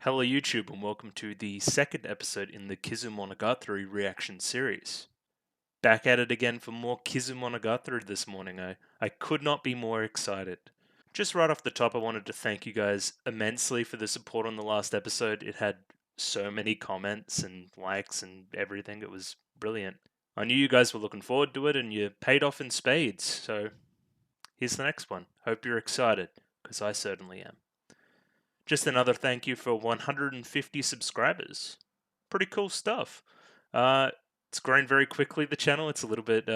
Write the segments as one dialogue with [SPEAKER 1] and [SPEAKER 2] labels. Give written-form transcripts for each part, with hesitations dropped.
[SPEAKER 1] Hello YouTube and welcome to the second episode in the Kizumonogatari reaction series. Back at it again for more Kizumonogatari this morning. I could not be more excited. Just right off the top, I wanted to thank you guys immensely for the support on the last episode. It had so many comments and likes and everything. It was brilliant. I knew you guys were looking forward to it and you paid off in spades. So here's the next one. Hope you're excited, because I certainly am. Just another thank you for 150 subscribers. Pretty cool stuff. It's grown very quickly, the channel. It's a little bit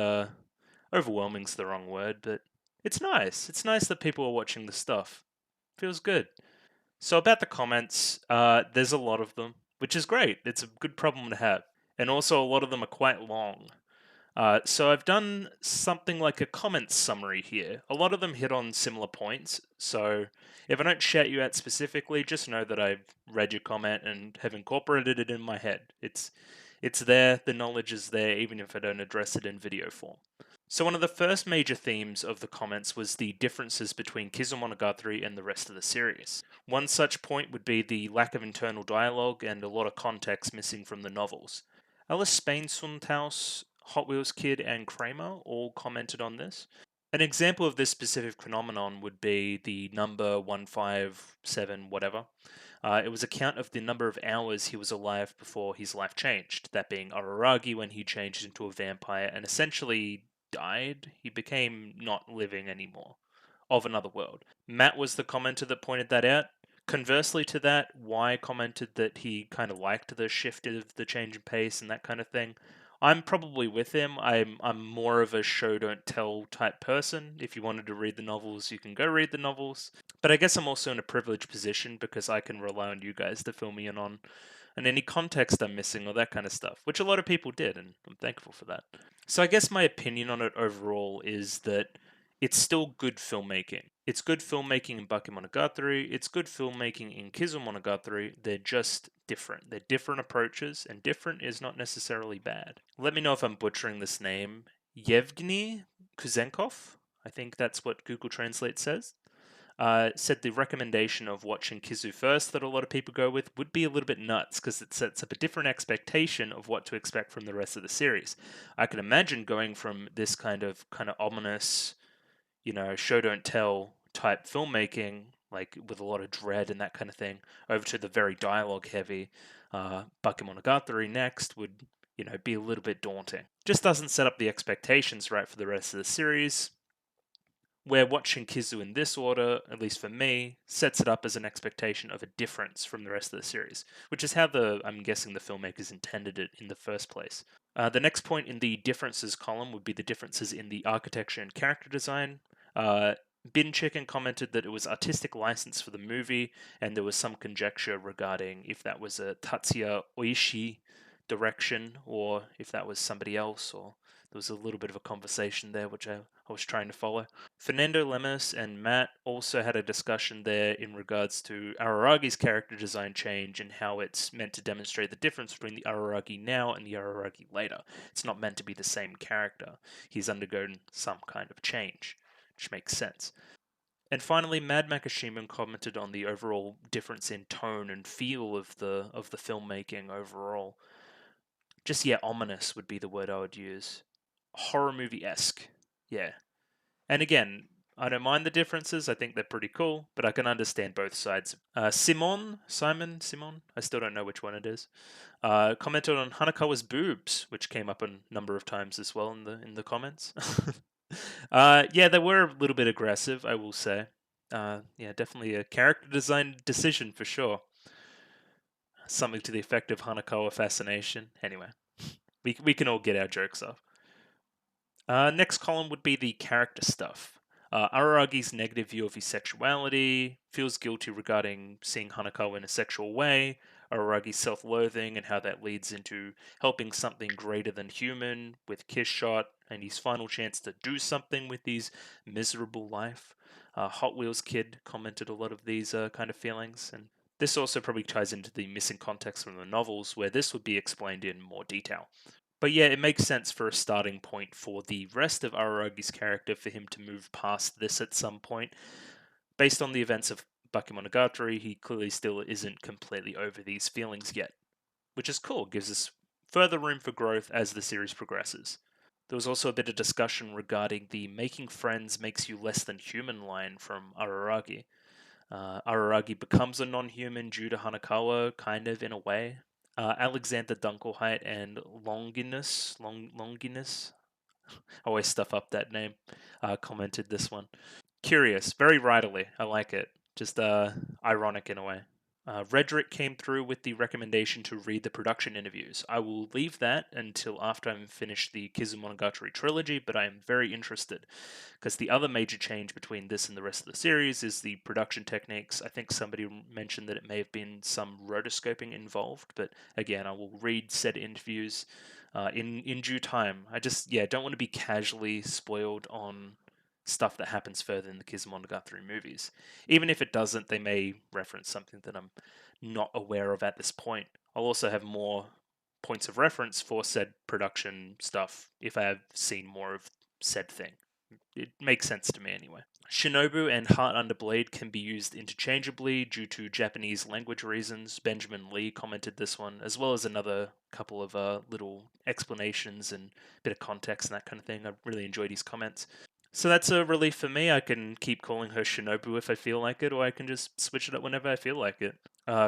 [SPEAKER 1] overwhelming's the wrong word, but it's nice. It's nice that people are watching the stuff. Feels good. So about the comments, there's a lot of them, which is great. It's a good problem to have. And also a lot of them are quite long. So I've done something like a comments summary here. A lot of them hit on similar points, so if I don't shout you out specifically, just know that I've read your comment and have incorporated it in my head. It's there, the knowledge is there, even if I don't address it in video form. So one of the first major themes of the comments was the differences between Kizumonogatari and the rest of the series. One such point would be the lack of internal dialogue and a lot of context missing from the novels. Alice Spain Suntaus, Hot Wheels Kid, and Kramer all commented on this. An example of this specific phenomenon would be the number 157 whatever. It was a count of the number of hours he was alive before his life changed, that being Araragi when he changed into a vampire and essentially died. He became not living anymore, of another world. Matt was the commenter that pointed that out. Conversely to that, Y commented that he kind of liked the shift of the change in pace and that kind of thing. I'm probably with him. I'm more of a show don't tell type person. If you wanted to read the novels, you can go read the novels. But I guess I'm also in a privileged position because I can rely on you guys to fill me in on and any context I'm missing or that kind of stuff, which a lot of people did, and I'm thankful for that. So I guess my opinion on it overall is that it's still good filmmaking. It's good filmmaking in Bakemonogatari, it's good filmmaking in Kizumonogatari, they're just different. They're different approaches, and different is not necessarily bad. Let me know if I'm butchering this name. Yevgeny Kuzenkov? I think that's what Google Translate says. Said the recommendation of watching Kizu first that a lot of people go with would be a little bit nuts because it sets up a different expectation of what to expect from the rest of the series. I can imagine going from this kind of ominous, show don't tell type filmmaking, like with a lot of dread and that kind of thing, over to the very dialogue heavy Bakemonogatari next would, be a little bit daunting. Just doesn't set up the expectations right for the rest of the series. Where watching Kizu in this order, at least for me, sets it up as an expectation of a difference from the rest of the series, which is how I'm guessing the filmmakers intended it in the first place. The next point in the differences column would be the differences in the architecture and character design. Bin Chicken commented that it was artistic license for the movie, and there was some conjecture regarding if that was a Tatsuya Oishi direction or if that was somebody else, or there was a little bit of a conversation there which I was trying to follow. Fernando Lemus and Matt also had a discussion there in regards to Araragi's character design change and how it's meant to demonstrate the difference between the Araragi now and the Araragi later. It's not meant to be the same character. He's undergone some kind of change, which makes sense. And finally, Mad Makashima commented on the overall difference in tone and feel of the filmmaking overall. Just, yeah, ominous would be the word I would use. Horror movie-esque. Yeah. And again, I don't mind the differences. I think they're pretty cool, but I can understand both sides. Simon, I still don't know which one it is, commented on Hanakawa's boobs, which came up a number of times as well in the comments. Yeah, they were a little bit aggressive, I will say. Yeah, definitely a character design decision for sure. Something to the effect of Hanakawa fascination. Anyway, we can all get our jokes off. Next column would be the character stuff. Araragi's negative view of his sexuality, feels guilty regarding seeing Hanakawa in a sexual way, Araragi's self-loathing and how that leads into helping something greater than human with Kiss Shot, and his final chance to do something with his miserable life. Hot Wheels Kid commented a lot of these kind of feelings, and this also probably ties into the missing context from the novels, where this would be explained in more detail. But yeah, it makes sense for a starting point for the rest of Araragi's character for him to move past this at some point, based on the events of Bakemonogatari, he clearly still isn't completely over these feelings yet, which is cool. Gives us further room for growth as the series progresses. There was also a bit of discussion regarding the making friends makes you less than human line from Araragi. Araragi becomes a non-human due to Hanakawa, kind of in a way. Alexander Dunkelheit and Longinus, I always stuff up that name, commented this one. Curious, very rightly. I like it. Just ironic in a way. Redrick came through with the recommendation to read the production interviews. I will leave that until after I'm finished the Kizumonogatari trilogy, but I am very interested because the other major change between this and the rest of the series is the production techniques. I think somebody mentioned that it may have been some rotoscoping involved, but again, I will read said interviews in due time. I just don't want to be casually spoiled on stuff that happens further in the Kizumonogatari movies. Even if it doesn't, they may reference something that I'm not aware of at this point. I'll also have more points of reference for said production stuff if I have seen more of said thing. It makes sense to me anyway. Shinobu and Heart Under Blade can be used interchangeably due to Japanese language reasons. Benjamin Lee commented this one, as well as another couple of little explanations and bit of context and that kind of thing. I really enjoyed his comments. So that's a relief for me. I can keep calling her Shinobu if I feel like it, or I can just switch it up whenever I feel like it.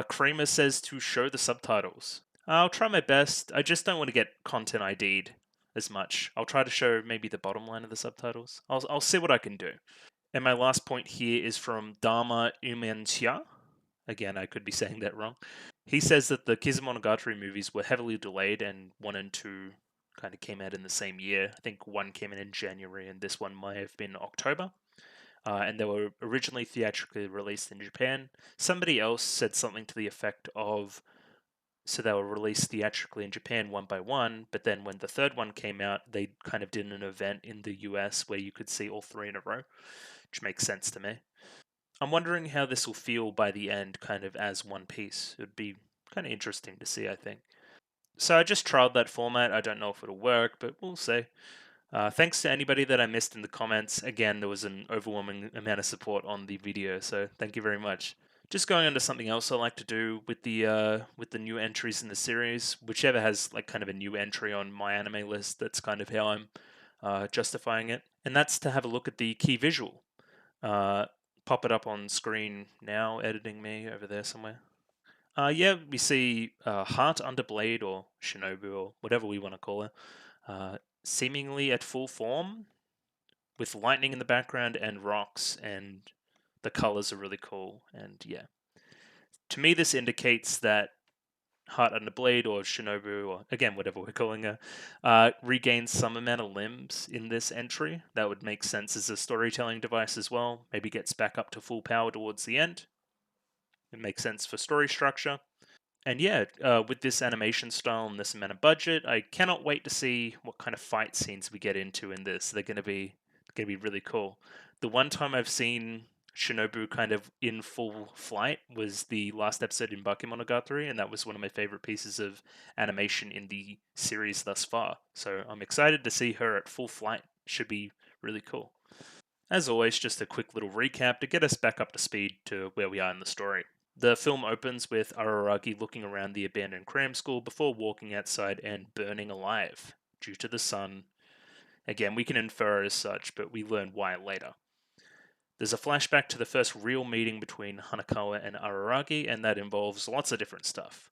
[SPEAKER 1] Kramer says to show the subtitles. I'll try my best. I just don't want to get content ID'd as much. I'll try to show maybe the bottom line of the subtitles. I'll see what I can do. And my last point here is from Dharma Umentia. Again, I could be saying that wrong. He says that the Kizumonogatari movies were heavily delayed, and 1 and 2 kind of came out in the same year. I think 1 came in January, and this one might have been October. And they were originally theatrically released in Japan. Somebody else said something to the effect of, so they were released theatrically in Japan one by one, but then when the third one came out, they kind of did an event in the US where you could see all 3 in a row, which makes sense to me. I'm wondering how this will feel by the end, kind of as one piece. It would be kind of interesting to see, I think. So I just trialed that format. I don't know if it'll work, but we'll see. Thanks to anybody that I missed in the comments. Again, there was an overwhelming amount of support on the video, so thank you very much. Just going on to something else I like to do with the new entries in the series, whichever has like kind of a new entry on my anime list. That's kind of how I'm justifying it, and that's to have a look at the key visual. Pop it up on screen now, editing me over there somewhere. We see Heart Under Blade, or Shinobu, or whatever we want to call her, seemingly at full form, with lightning in the background and rocks, and the colors are really cool. And to me, this indicates that Heart Under Blade, or Shinobu, or again, whatever we're calling her, regains some amount of limbs in this entry. That would make sense as a storytelling device as well. Maybe gets back up to full power towards the end. It makes sense for story structure. And with this animation style and this amount of budget, I cannot wait to see what kind of fight scenes we get into in this. They're going to be really cool. The one time I've seen Shinobu kind of in full flight was the last episode in Bakemonogatari, and that was one of my favorite pieces of animation in the series thus far. So I'm excited to see her at full flight. Should be really cool. As always, just a quick little recap to get us back up to speed to where we are in the story. The film opens with Araragi looking around the abandoned cram school before walking outside and burning alive due to the sun. Again, we can infer as such, but we learn why later. There's a flashback to the first real meeting between Hanakawa and Araragi, and that involves lots of different stuff.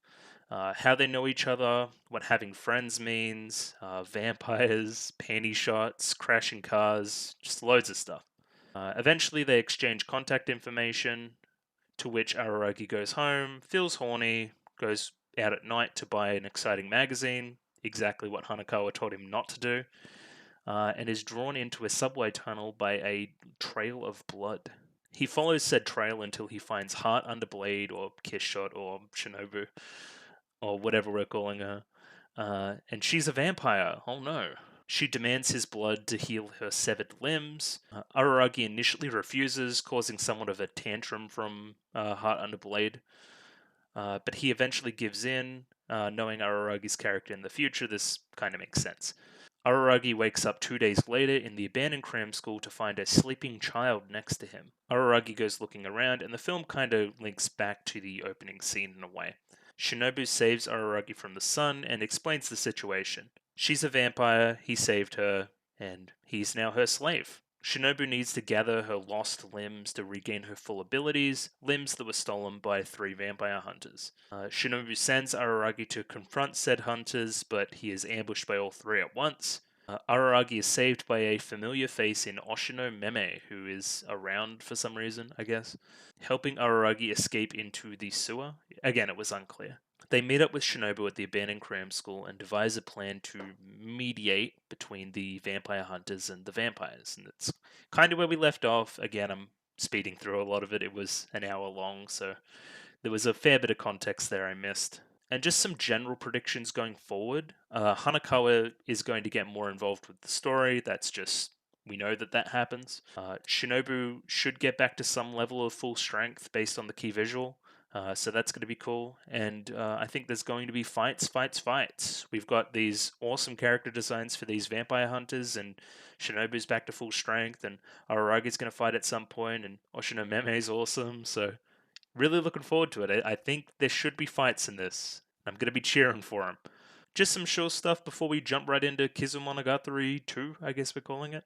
[SPEAKER 1] How they know each other, what having friends means, vampires, panty shots, crashing cars, just loads of stuff. Eventually, they exchange contact information, to which Araragi goes home, feels horny, goes out at night to buy an exciting magazine, exactly what Hanakawa told him not to do, and is drawn into a subway tunnel by a trail of blood. He follows said trail until he finds Heart Under Blade, or Kiss Shot, or Shinobu, or whatever we're calling her. And she's a vampire. Oh no. She demands his blood to heal her severed limbs. Araragi initially refuses, causing somewhat of a tantrum from Heart Under Blade. But he eventually gives in. Knowing Araragi's character in the future, this kind of makes sense. Araragi wakes up 2 days later in the abandoned cram school to find a sleeping child next to him. Araragi goes looking around, and the film kind of links back to the opening scene in a way. Shinobu saves Araragi from the sun and explains the situation. She's a vampire, he saved her, and he's now her slave. Shinobu needs to gather her lost limbs to regain her full abilities, limbs that were stolen by 3 vampire hunters. Shinobu sends Araragi to confront said hunters, but he is ambushed by all 3 at once. Araragi is saved by a familiar face in Oshino Meme, who is around for some reason, I guess, helping Araragi escape into the sewer. Again, it was unclear. They meet up with Shinobu at the abandoned cram school and devise a plan to mediate between the vampire hunters and the vampires. And it's kind of where we left off. Again, I'm speeding through a lot of it. It was an hour long, so there was a fair bit of context there I missed. And just some general predictions going forward. Hanakawa is going to get more involved with the story. That's just, we know that that happens. Shinobu should get back to some level of full strength based on the key visual. So that's going to be cool. And I think there's going to be fights. We've got these awesome character designs for these vampire hunters, and Shinobu's back to full strength, and Araragi's going to fight at some point, and Oshino Meme's awesome. So really looking forward to it. I think there should be fights in this. I'm going to be cheering for them. Just some show stuff before we jump right into Kizumonogatari 2, I guess we're calling it.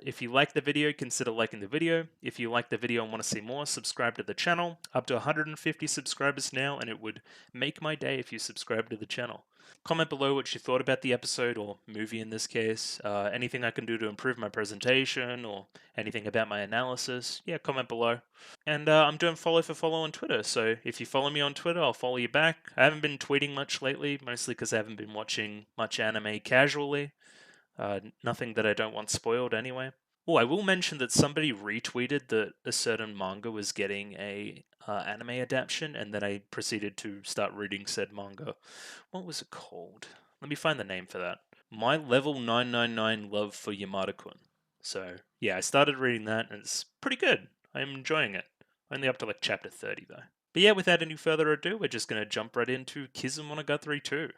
[SPEAKER 1] If you like the video, consider liking the video. If you like the video and want to see more, subscribe to the channel. Up to 150 subscribers now, and it would make my day if you subscribe to the channel. Comment below what you thought about the episode, or movie in this case. Anything I can do to improve my presentation, or anything about my analysis, yeah, comment below. And I'm doing follow for follow on Twitter, so if you follow me on Twitter, I'll follow you back. I haven't been tweeting much lately, mostly because I haven't been watching much anime casually. Nothing that I don't want spoiled anyway. Oh, I will mention that somebody retweeted that a certain manga was getting a anime adaptation, and then I proceeded to start reading said manga. What was it called? Let me find the name for that. My Level 999 Love for Yamada-kun. So, yeah, I started reading that, and it's pretty good. I'm enjoying it. Only up to like chapter 30, though. But yeah, without any further ado, we're just going to jump right into Kizumonogatari 2.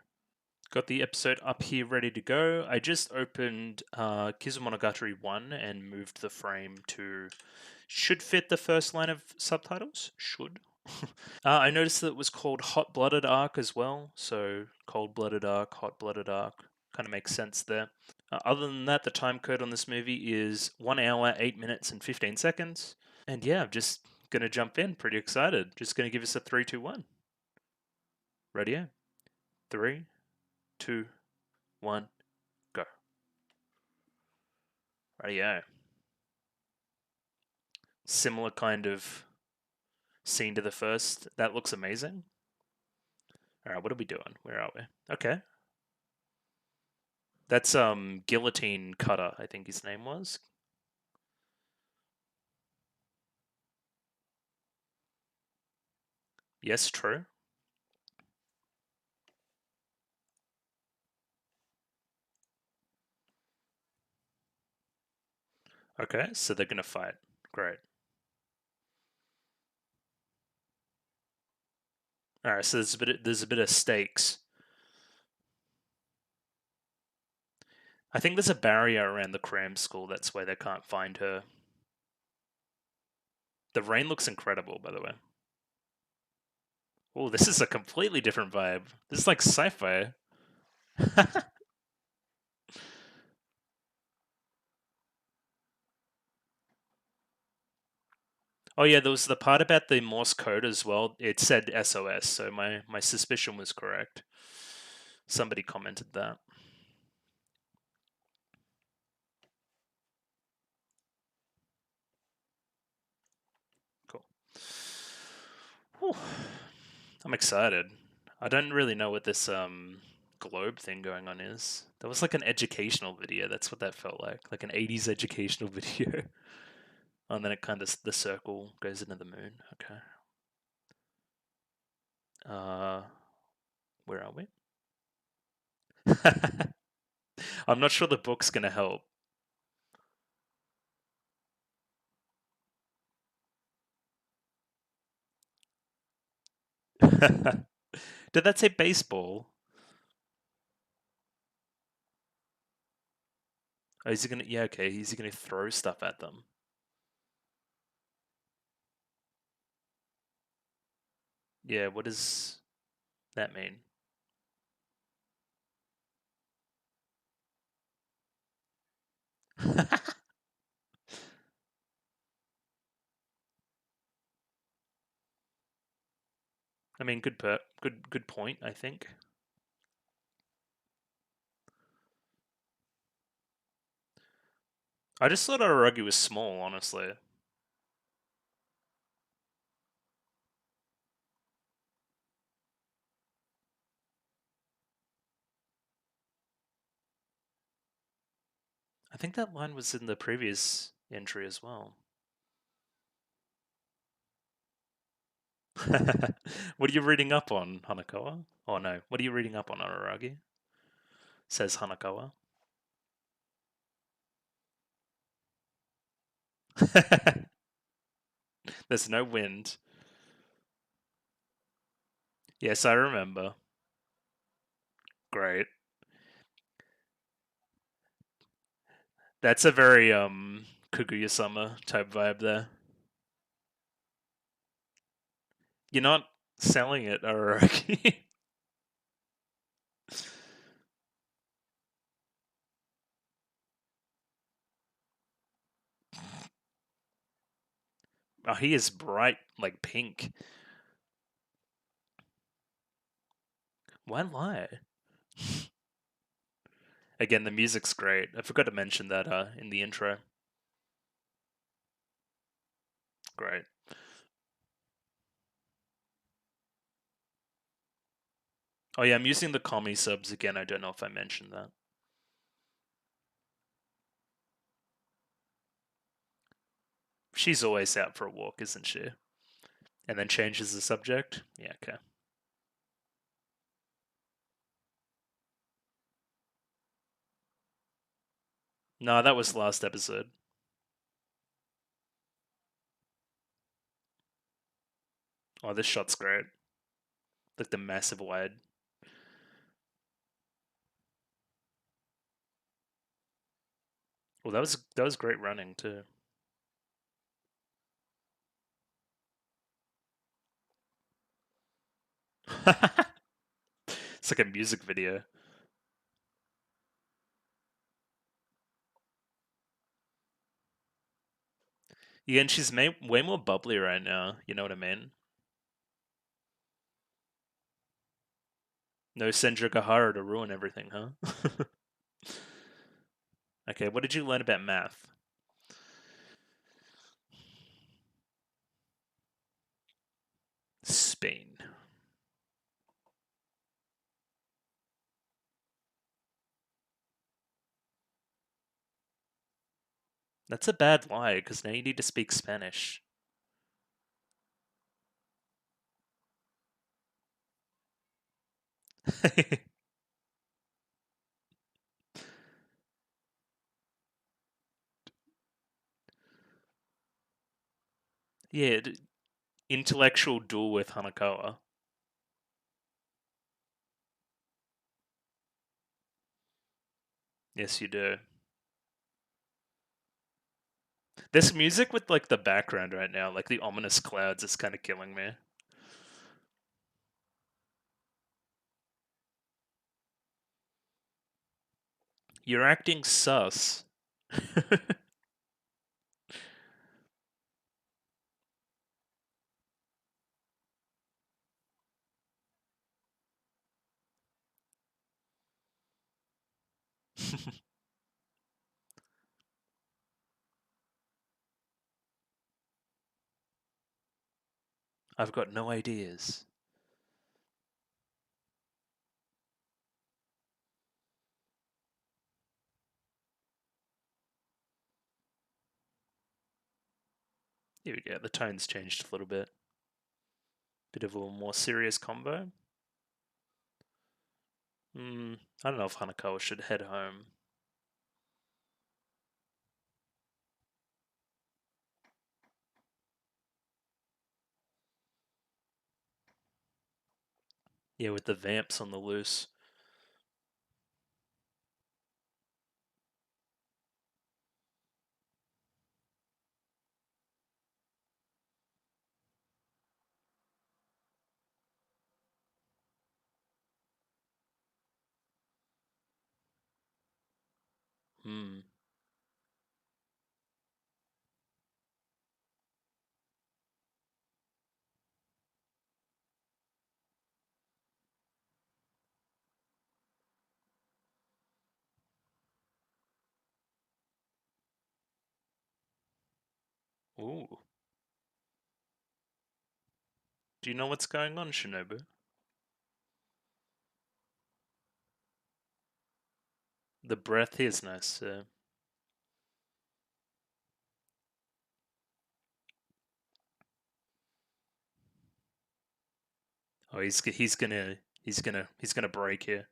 [SPEAKER 1] Got the episode up here ready to go. I just opened Kizumonogatari 1 and moved the frame to should fit the first line of subtitles. Should. I noticed that it was called Hot Blooded Arc as well. So Cold Blooded Arc, Hot Blooded Arc. Kind of makes sense there. Other than that, the time code on this movie is 1 hour, 8 minutes, and 15 seconds. And yeah, I'm just going to jump in. Pretty excited. Just going to give us a 3, 2, 1. Radio. 3, 2, 1, go. Radio. Similar kind of scene to the first. That looks amazing. Alright, what are we doing? Where are we? Okay. That's Guillotine Cutter, I think his name was. Yes, true. Okay, so they're gonna fight. Great. Alright, so there's a bit of stakes. I think there's a barrier around the cram school, that's why they can't find her. The rain looks incredible, by the way. Oh, this is a completely different vibe. This is like sci-fi. Oh yeah, there was the part about the Morse code as well. It said SOS, so my suspicion was correct. Somebody commented that. Cool. Whew. I'm excited. I don't really know what this globe thing going on is. That was like an educational video. That's what that felt like an 80s educational video. And then it kind of the circle goes into the moon. Okay. Where are we? I'm not sure the book's gonna help. Did that say baseball? Oh, is he gonna? Yeah, okay. Is he gonna throw stuff at them? Yeah. What does that mean? I mean, good point. I think. I just thought Araragi was small, honestly. I think that line was in the previous entry as well. What are you reading up on, Hanakawa? Oh no, what are you reading up on, Araragi? Says Hanakawa. There's no wind. Yes, I remember. Great. That's a very Kaguya-sama type vibe there. You're not selling it, Araragi. Oh, he is bright like pink. Why lie? Again, the music's great. I forgot to mention that in the intro. Great. Oh yeah, I'm using the commie subs again. I don't know if I mentioned that. She's always out for a walk, isn't she? And then changes the subject. Yeah, okay. No, that was last episode. Oh, this shot's great. Like the massive wide. Well, that was great running too. It's like a music video. Yeah, and she's way more bubbly right now. You know what I mean? No Senju Gahara to ruin everything, huh? Okay, what did you learn about math? Spain. That's a bad lie, because now you need to speak Spanish. Yeah, intellectual duel with Hanakawa. Yes, you do. This music with like the background right now, like the ominous clouds, is kind of killing me. You're acting sus. I've got no ideas. Here we go. The tone's changed a little bit. Bit of a little more serious combo. I don't know if Hanakawa should head home. Yeah, with the vamps on the loose. Hmm. Ooh. Do you know what's going on, Shinobu? The breath here is nice. Oh, he's gonna break here.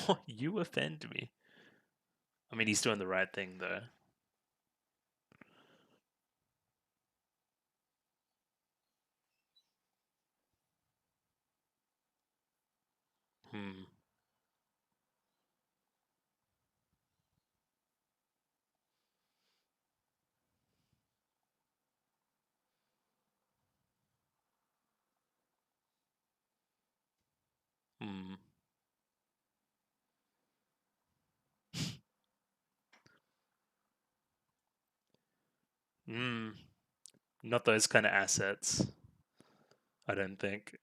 [SPEAKER 1] Oh, you offend me. I mean, he's doing the right thing though. Hmm. Hmm. Hmm. Not those kind of assets. I don't think.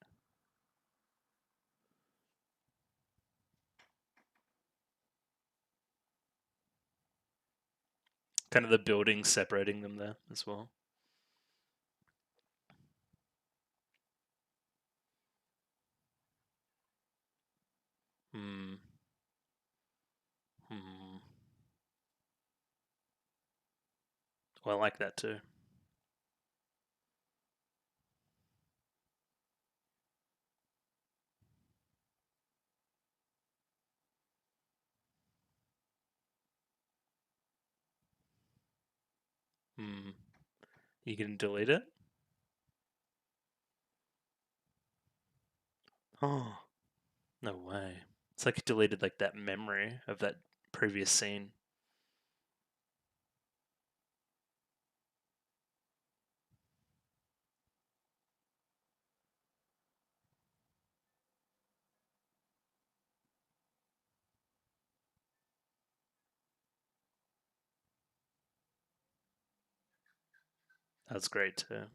[SPEAKER 1] Kind of the building separating them there as well. Hmm. Hmm. Well, I like that too. Hmm. You can delete it? Oh, no way. It's like it deleted like that memory of that previous scene. That's great too.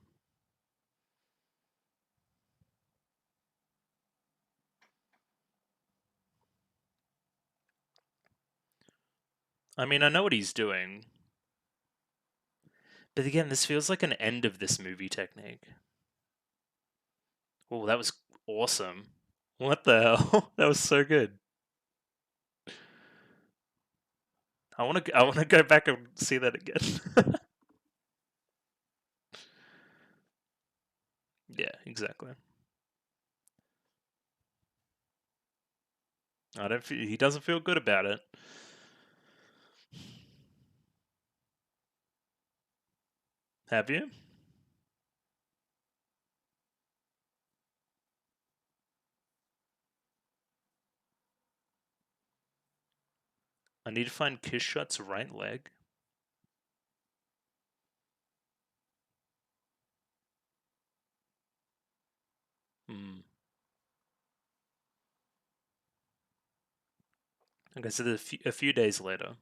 [SPEAKER 1] I mean, I know what he's doing, but again, this feels like an end of this movie technique. Oh, that was awesome. What the hell? That was so good. I want to go back and see that again. Yeah, exactly. I don't feel, he doesn't feel good about it. Have you? I need to find Kishot's right leg. Hmm. Okay, so a few days later.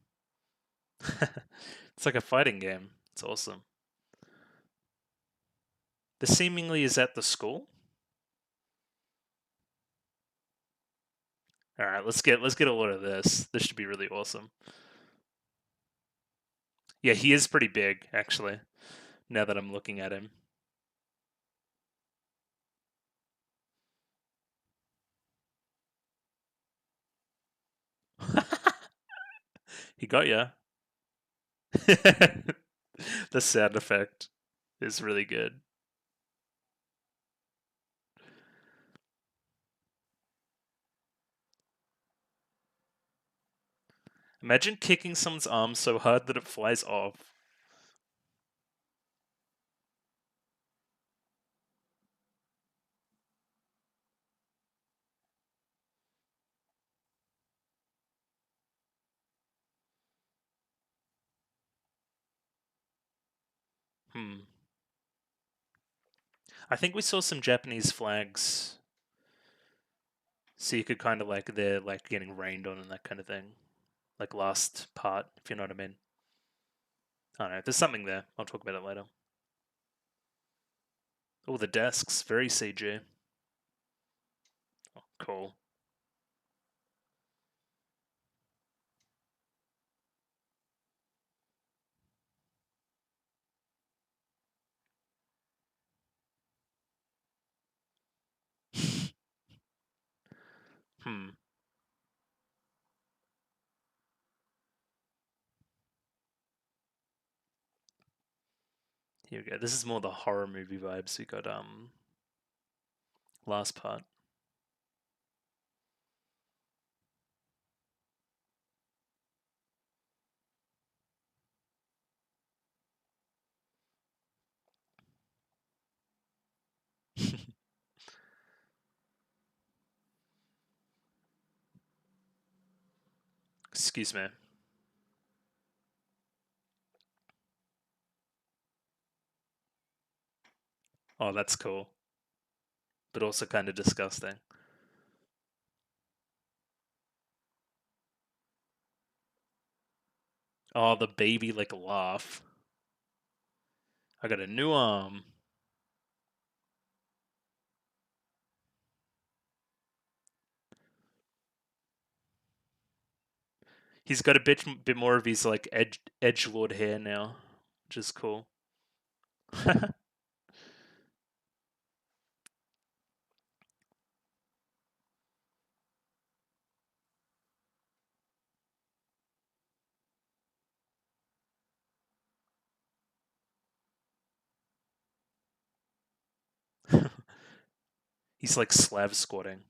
[SPEAKER 1] It's like a fighting game. It's awesome. The seemingly is at the school. All right, let's get a load of this. This should be really awesome. Yeah, he is pretty big actually. Now that I'm looking at him, he got ya. The sound effect is really good. Imagine kicking someone's arm so hard that it flies off. I think we saw some Japanese flags, so you could kind of like they're like getting rained on and that kind of thing, like last part, if you know what I mean. I don't know. There's something there. I'll talk about it later. Oh, the desks, very CG. Oh, cool. Hmm. Here we go. This is more the horror movie vibes we got. Last part. Excuse me. Oh, that's cool, but also kind of disgusting. Oh, the baby like laugh. I got a new arm. He's got a bit more of his like edge lord hair now, which is cool. He's like Slav squatting.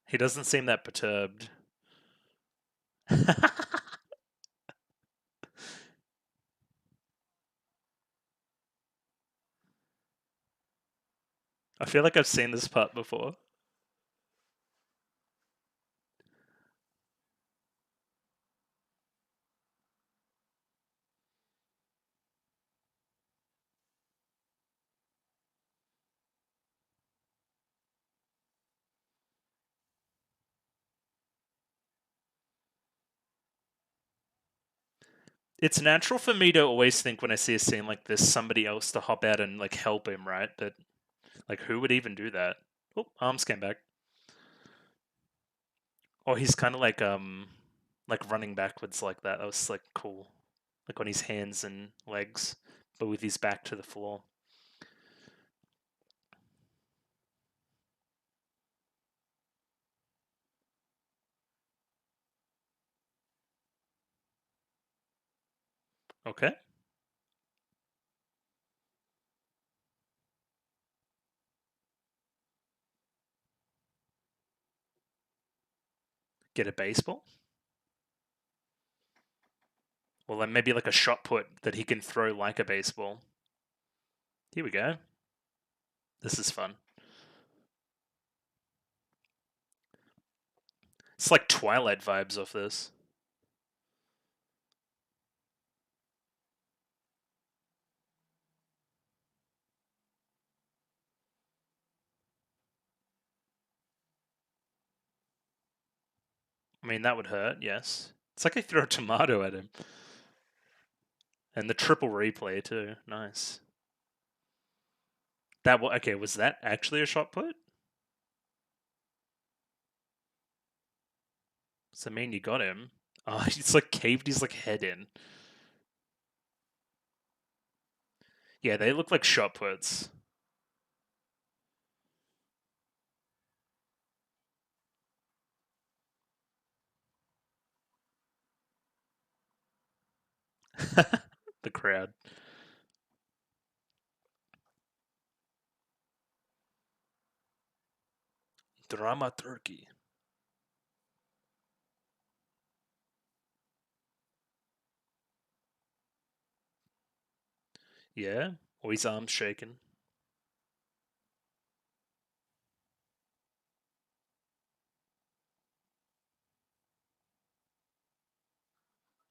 [SPEAKER 1] He doesn't seem that perturbed. I feel like I've seen this part before. It's natural for me to always think when I see a scene like this, somebody else to hop out and like help him, right? But like, who would even do that? Oh, arms came back. Or he's kind of like running backwards like that. That was like cool, like on his hands and legs, but with his back to the floor. Okay, get a baseball. Well, then maybe like a shot put that he can throw like a baseball. Here we go. This is fun. It's like Twilight vibes off this. I mean, that would hurt, yes. It's like they throw a tomato at him. And the triple replay, too. Nice. Okay, was that actually a shot put? Does that mean you got him? Oh, he's like caved his like head in. Yeah, they look like shot puts. The crowd. Dramaturgy. Yeah? Or his arms shaking.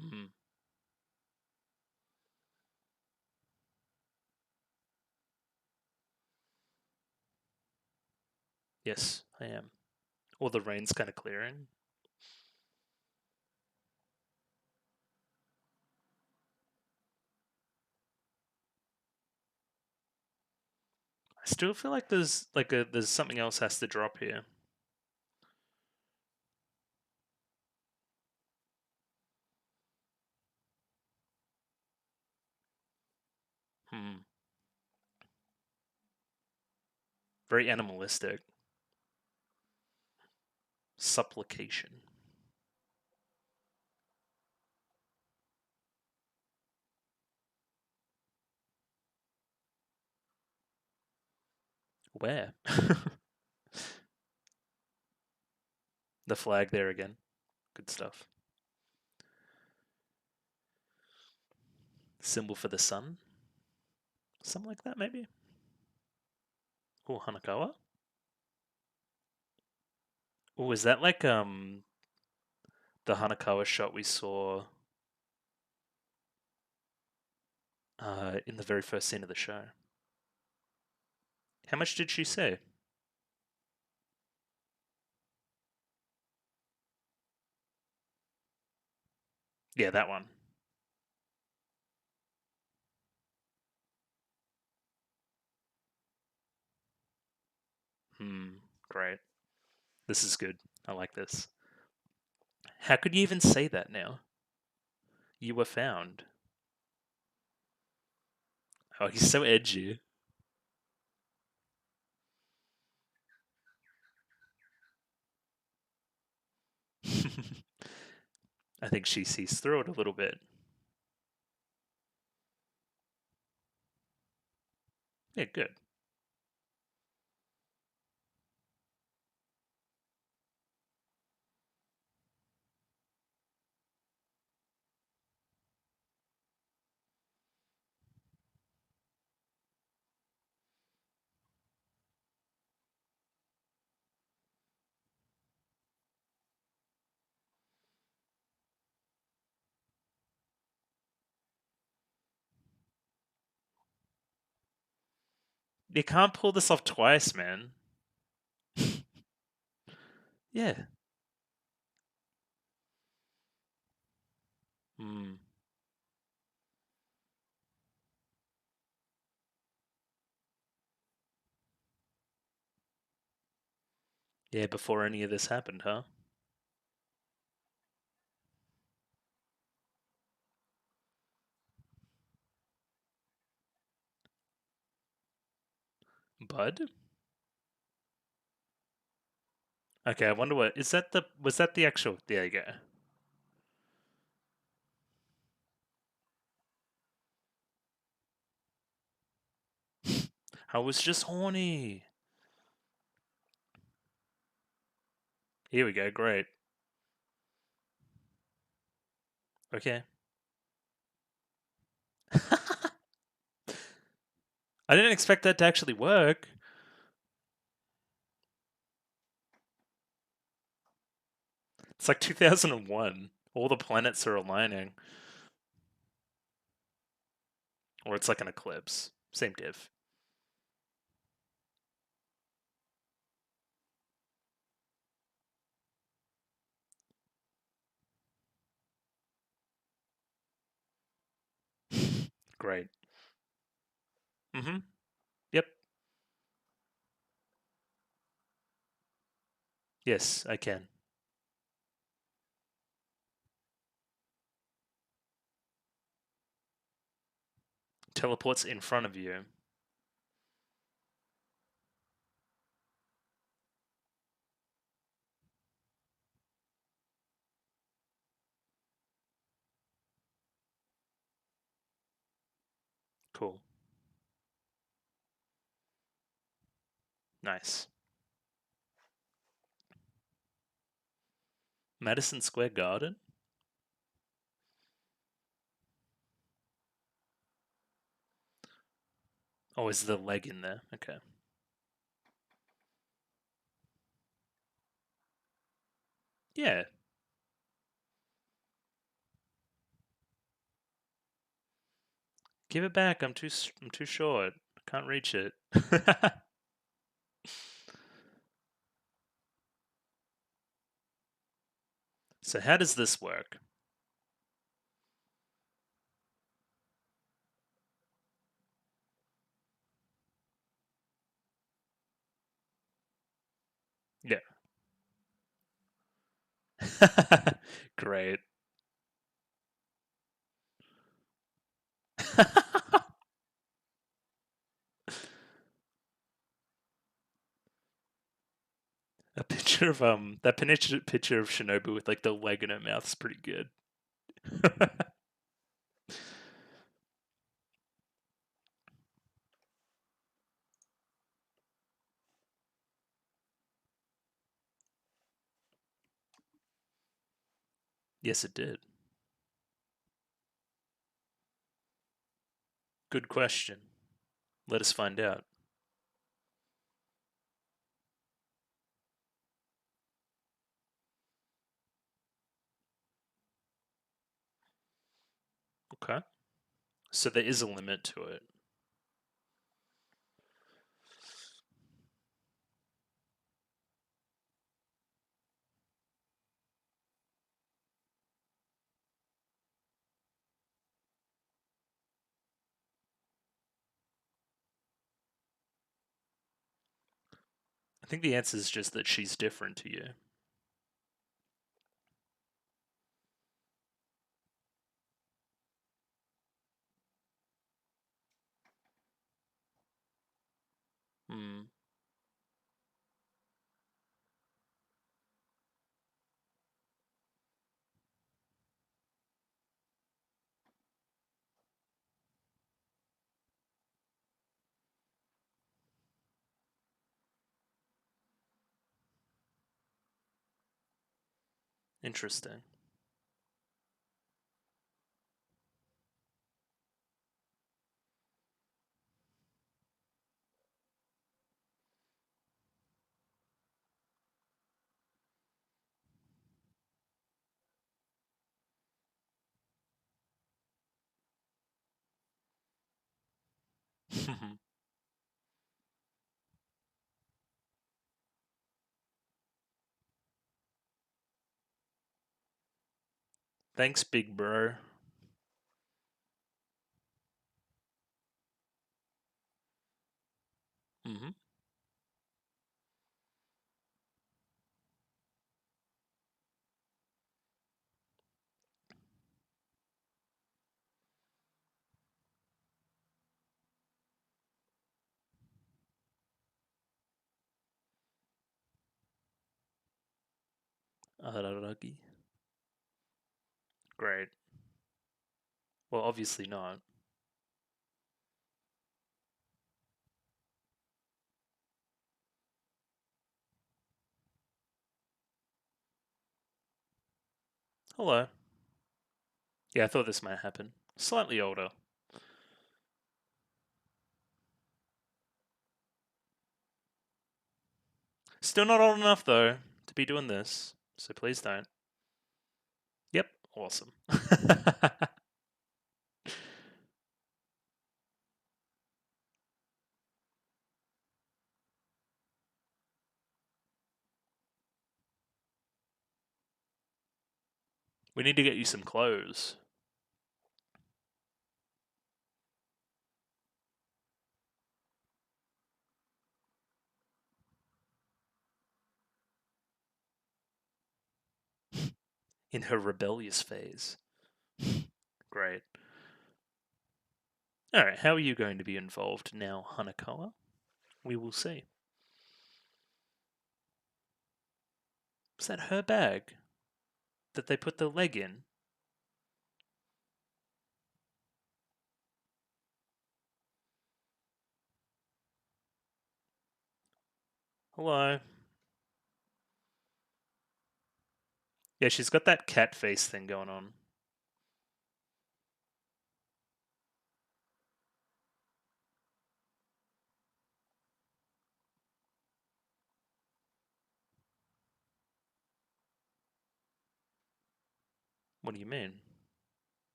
[SPEAKER 1] Mm. Yes, I am. Or the rain's kind of clearing. I still feel like there's something else has to drop here. Hmm. Very animalistic. Supplication. Where? The flag there again. Good stuff. Symbol for the sun. Something like that, maybe. Oh, Hanakawa. Oh, is that like the Hanakawa shot we saw in the very first scene of the show? How much did she say? Yeah, that one. Hmm. Great. This is good. I like this. How could you even say that now? You were found. Oh, he's so edgy. I think she sees through it a little bit. Yeah, good. You can't pull this off twice, man. Yeah. Hmm. Yeah, before any of this happened, huh? Bud? Okay, I wonder what is that the was that the actual there you go. I was just horny. Here we go, great. Okay. I didn't expect that to actually work. It's like 2001. All the planets are aligning. Or it's like an eclipse. Same div. Great. Mm-hmm. Yep. Yes, I can. Teleports in front of you. Cool. Nice. Madison Square Garden? Oh, is the leg in there? Okay. Yeah. Give it back. I'm too short. I can't reach it. So how does this work? Yeah. Great. A picture of that picture of Shinobu with like the leg in her mouth is pretty good. Yes, it did. Good question. Let us find out. Okay. So there is a limit to it. I think the answer is just that she's different to you. Hmm. Interesting. Thanks, big bro. Mm-hmm. Araragi. Great. Well, obviously not. Hello. Yeah, I thought this might happen. Slightly older. Still not old enough, though, to be doing this. So please don't. Yep. Awesome. We need to get you some clothes. In her rebellious phase. Great. Alright, how are you going to be involved now, Hanakawa? We will see. Was that her bag? That they put the leg in? Hello? Yeah, she's got that cat face thing going on. What do you mean?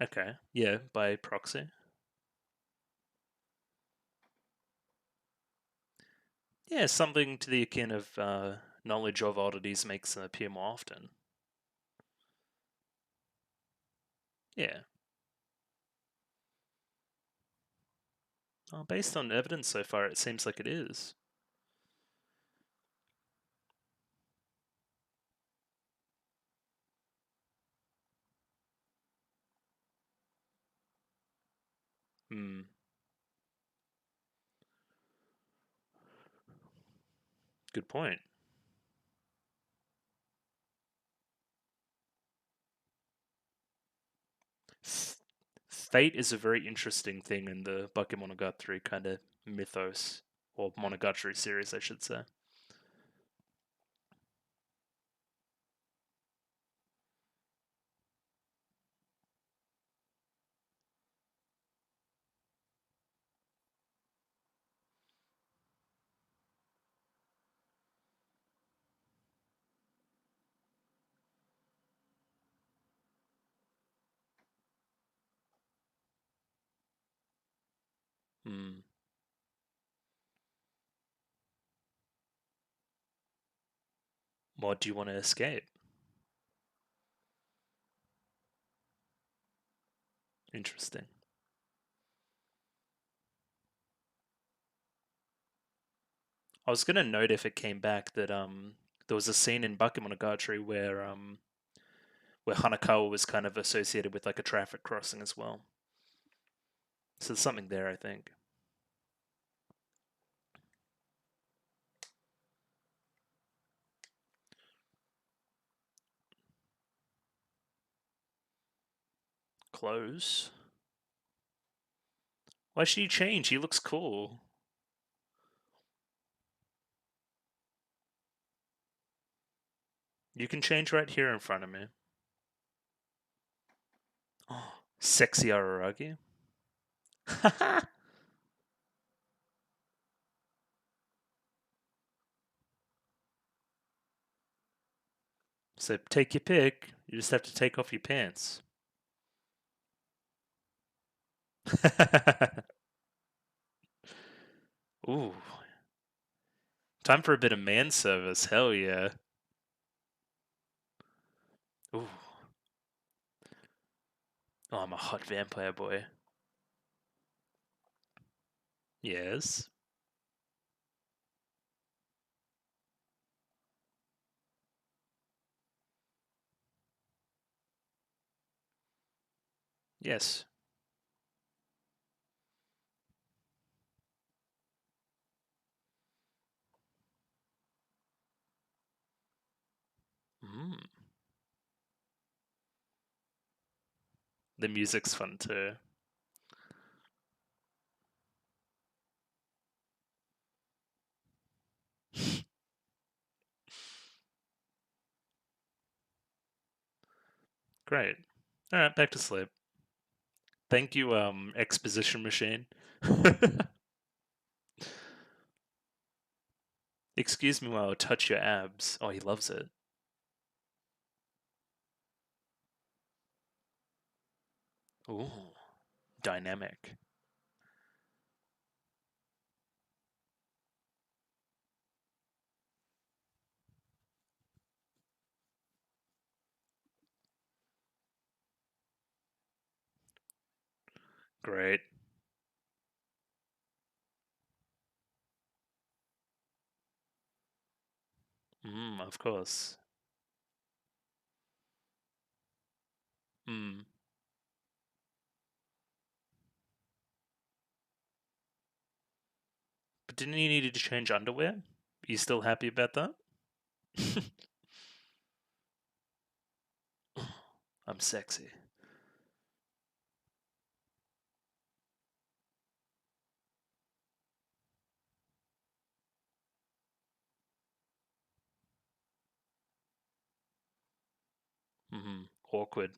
[SPEAKER 1] Okay. Yeah, by proxy. Yeah, something to the akin of knowledge of oddities makes them appear more often. Yeah. Well, based on evidence so far, it seems like it is. Hmm. Good point. Fate is a very interesting thing in the Bakemonogatari kind of mythos, or Monogatari series, I should say. Hmm. What do you want to escape? Interesting. I was gonna note if it came back that there was a scene in Bakemonogatari where Hanakawa was kind of associated with like a traffic crossing as well. So there's something there, I think. Clothes. Why should he change? He looks cool. You can change right here in front of me. Oh, sexy Araragi. So take your pick. You just have to take off your pants. Ooh, time for a bit of man service. Hell yeah. Ooh, oh, I'm a hot vampire boy. Yes. Yes. Mm. The music's fun too. Great. All right, back to sleep. Thank you, exposition machine. Excuse me while I touch your abs. Oh, he loves it. Ooh, dynamic. Great. Of course. Mm. But didn't he need to change underwear? You still happy about that? I'm sexy. Awkward.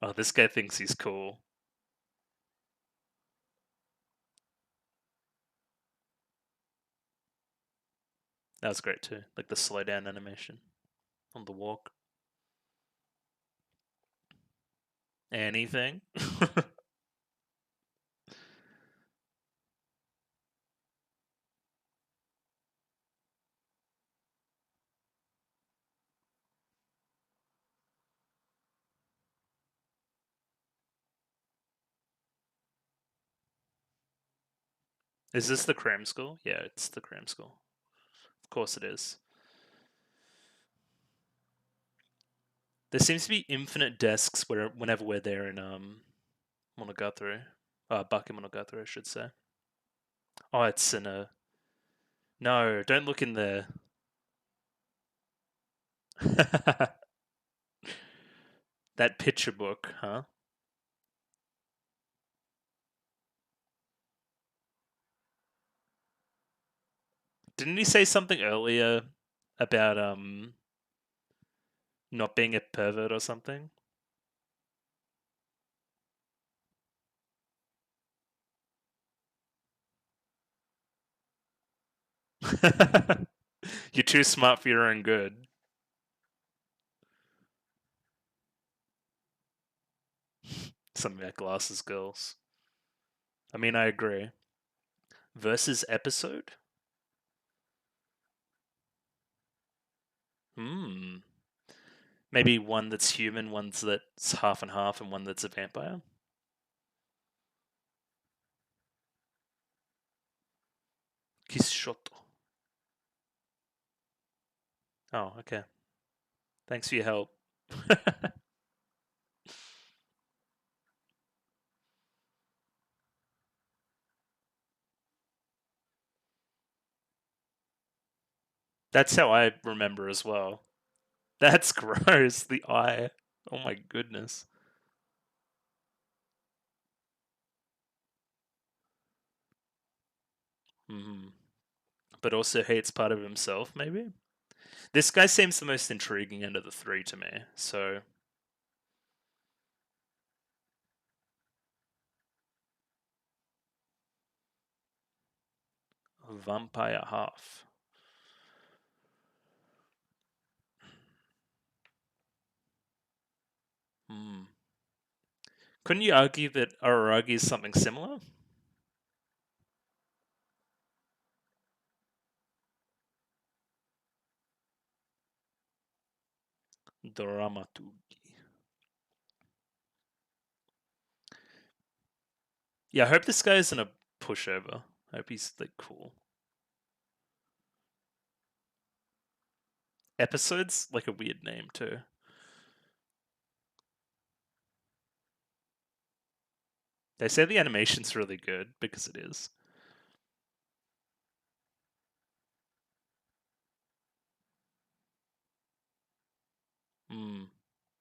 [SPEAKER 1] Oh, this guy thinks he's cool. That was great too. Like the slow down animation on the walk. Anything? Is this the cram school? Yeah, it's the cram school. Of course it is. There seems to be infinite desks whenever we're there in Monogatari. Baki Monogatari, I should say. Oh, it's in a. No, don't look in there. That picture book, huh? Didn't he say something earlier about not being a pervert or something? You're too smart for your own good. Something about glasses girls. I mean, I agree. Versus episode? Hmm. Maybe one that's human, one that's half and half, and one that's a vampire. Kishoto. Oh, okay. Thanks for your help. That's how I remember as well. That's gross. The eye. Oh my goodness. Hmm. But also hates part of himself, maybe? This guy seems the most intriguing out of the three to me. So, vampire half. Hmm. Couldn't you argue that Araragi is something similar? Dramaturgy. Yeah, I hope this guy isn't a pushover. I hope he's like cool. Episodes like a weird name too. They say the animation's really good because it is. Hmm.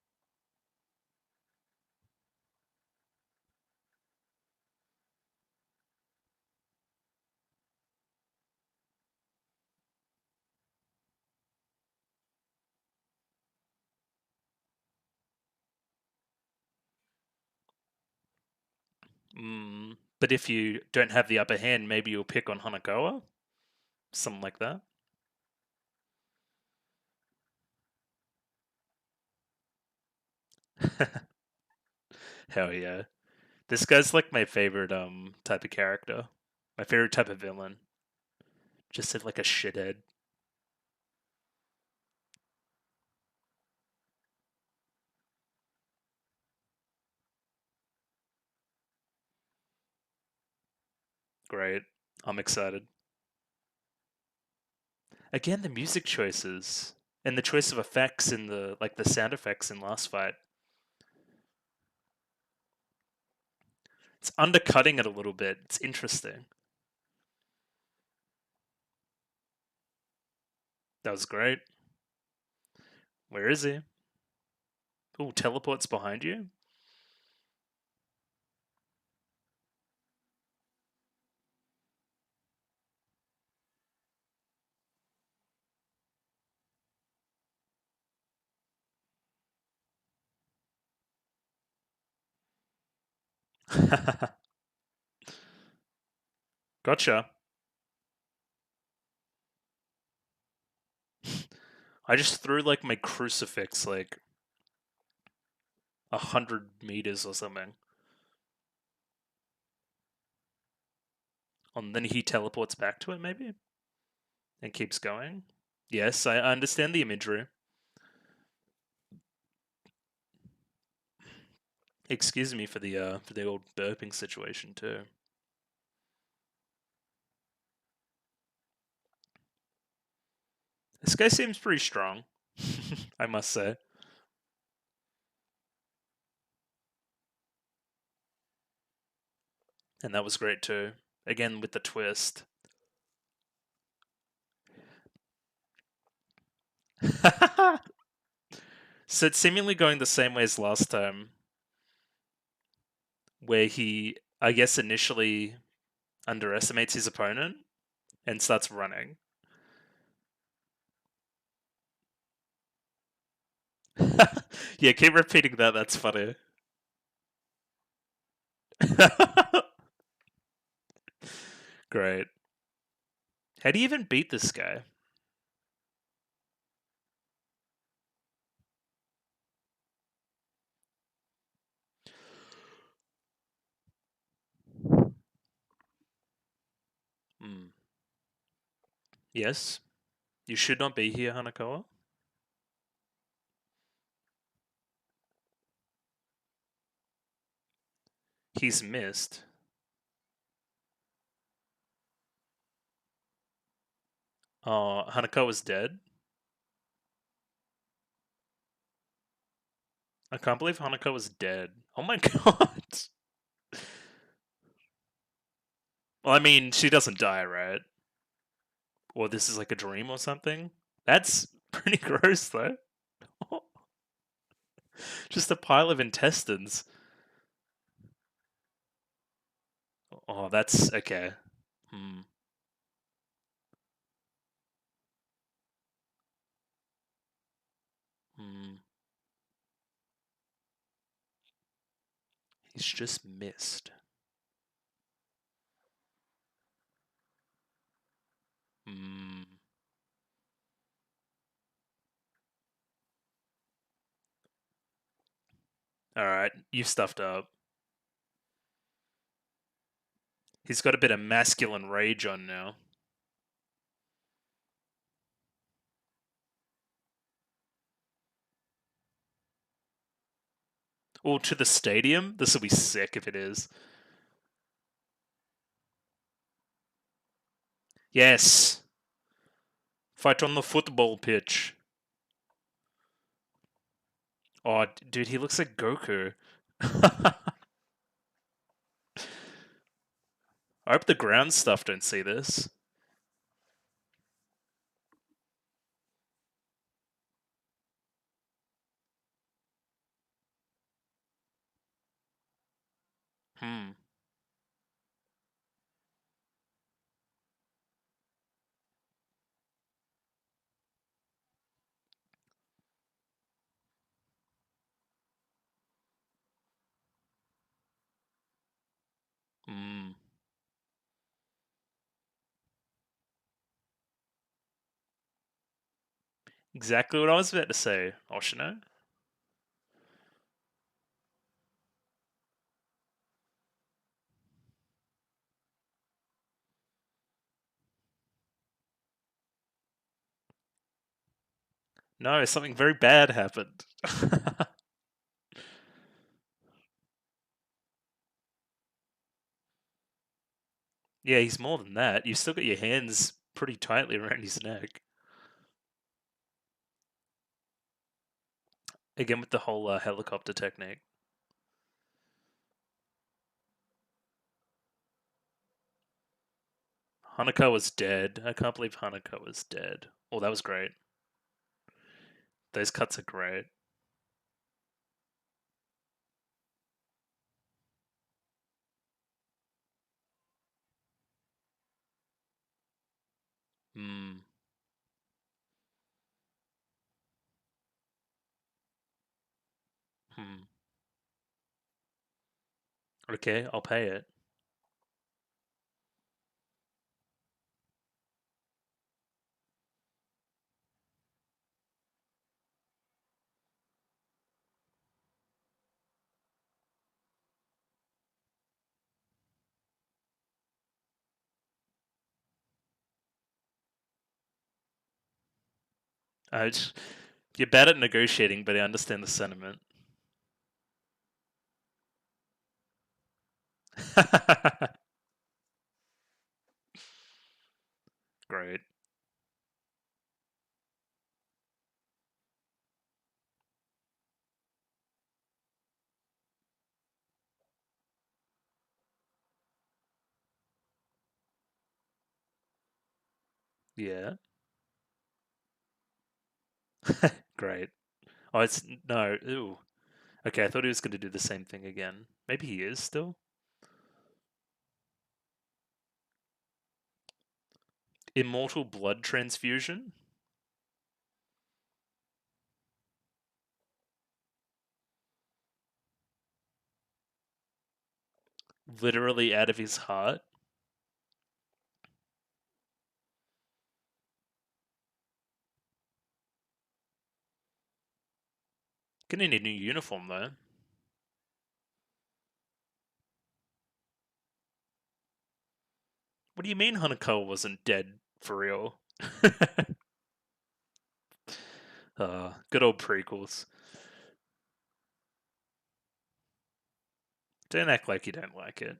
[SPEAKER 1] But if you don't have the upper hand, maybe you'll pick on Hanakawa? Something like that? Hell yeah. This guy's like my favorite type of character. My favorite type of villain. Just like a shithead. Great. I'm excited. Again, the music choices and the choice of effects in the sound effects in last fight. It's undercutting it a little bit. It's interesting. That was great. Where is he? Oh, teleports behind you? Gotcha. I just threw like my crucifix like 100 meters or something. And then he teleports back to it, maybe? And keeps going? Yes, I understand the imagery. Excuse me for the old burping situation too. This guy seems pretty strong, I must say. And that was great too. Again with the twist. So it's seemingly going the same way as last time, where he, I guess, initially underestimates his opponent and starts running. Yeah, keep repeating that. That's funny. Great. How do you even beat this guy? Hmm. Yes, you should not be here, Hanakawa. He's missed. Oh, Hanakawa's dead. I can't believe Hanakawa's dead. Oh my god. Well, I mean, she doesn't die, right? Or this is like a dream or something. That's pretty gross, though. Just a pile of intestines. Oh, that's okay. Hmm. Hmm. He's just missed. Hmm. Alright, you've stuffed up. He's got a bit of masculine rage on now. Or to the stadium? This will be sick if it is. Yes! Fight on the football pitch. Oh, dude, he looks like Goku. I hope the ground stuff don't see this. Hmm. Hmm. Exactly what I was about to say, Oshino. No, something very bad happened. Yeah, he's more than that. You've still got your hands pretty tightly around his neck. Again with the whole helicopter technique. Hanako was dead. I can't believe Hanako was dead. Oh, that was great. Those cuts are great. Hmm. Hmm. Okay, I'll pay it. You're bad at negotiating, but I understand the sentiment. Great. Yeah. Great. Oh, it's no. Ooh. Okay, I thought he was going to do the same thing again. Maybe he is still. Immortal blood transfusion? Literally out of his heart? Gonna need a new uniform though. What do you mean Hanako wasn't dead for real? Good old prequels. Don't act like you don't like it.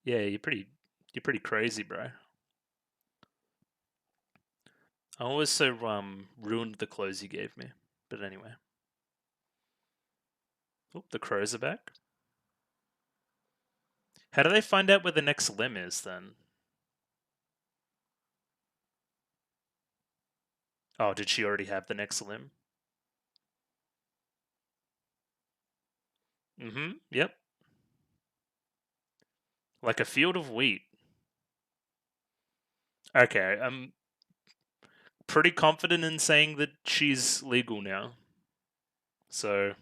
[SPEAKER 1] Yeah, you're pretty crazy, bro. I also ruined the clothes you gave me. But anyway. Oh, the crows are back. How do they find out where the next limb is then? Oh, did she already have the next limb? Mm-hmm. Yep. Like a field of wheat. Okay, I'm pretty confident in saying that she's legal now. So,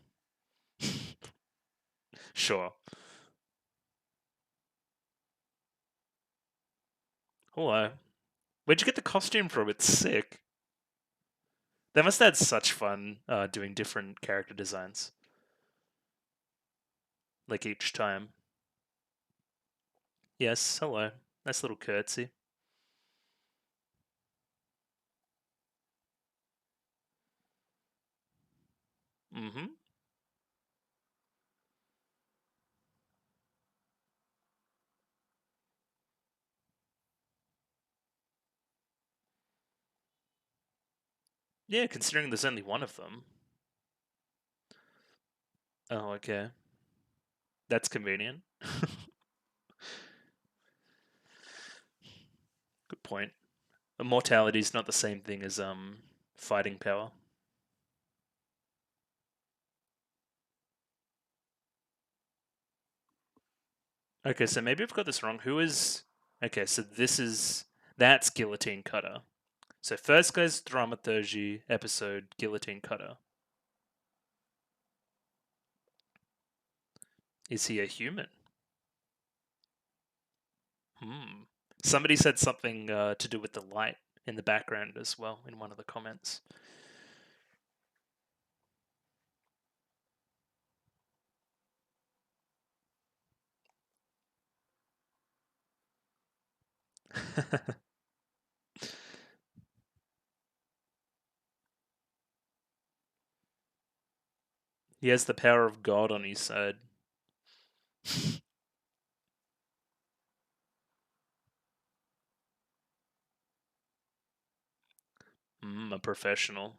[SPEAKER 1] sure. Hello. Where'd you get the costume from? It's sick. They must have had such fun doing different character designs. Like each time. Yes, hello. Nice little curtsy. Mm-hmm. Yeah, considering there's only one of them. Oh, okay. That's convenient. Good point. Immortality is not the same thing as fighting power. Okay, so maybe I've got this wrong. Who is? Okay, so that's Guillotine Cutter. So first goes Dramaturgy episode Guillotine Cutter. Is he a human? Hmm. Somebody said something to do with the light in the background as well in one of the comments. He has the power of God on his side. A professional.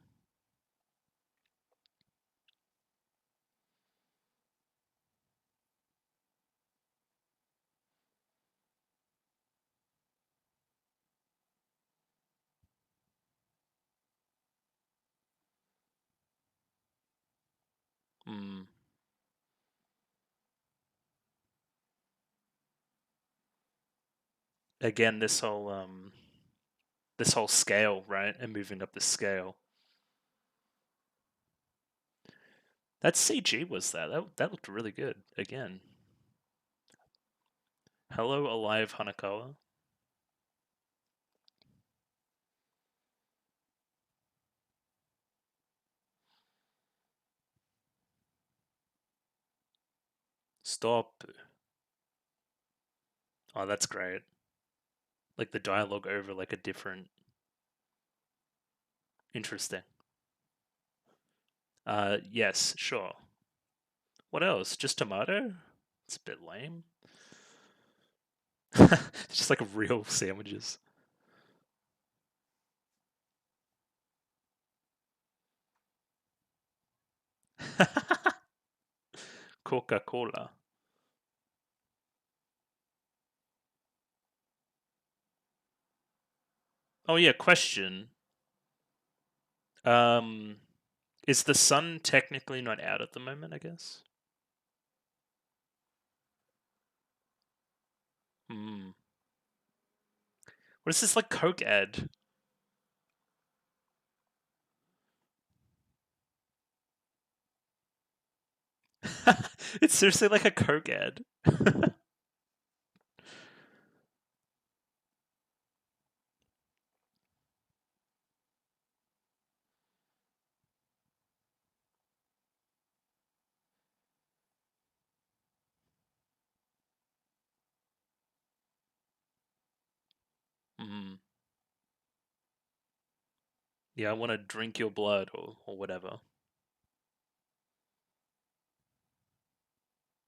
[SPEAKER 1] Mm. Again, this whole scale, right, and moving up the scale. That CG was that. That looked really good. Again, hello, alive Hanakawa. Stop. Oh, that's great. Like the dialogue over like a different. Interesting. Yes, sure. What else? Just tomato? It's a bit lame. It's just like real sandwiches. Coca-Cola. Oh yeah, question. Um, is the sun technically not out at the moment, I guess? Hmm. What is this like Coke ad? It's seriously like a Coke ad. Hmm. Yeah, I want to drink your blood or whatever.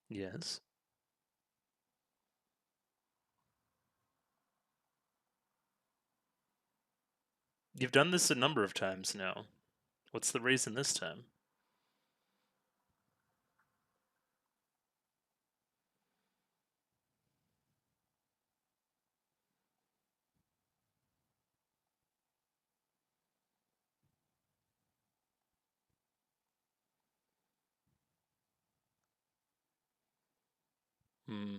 [SPEAKER 1] Yes. You've done this a number of times now. What's the reason this time? Hmm.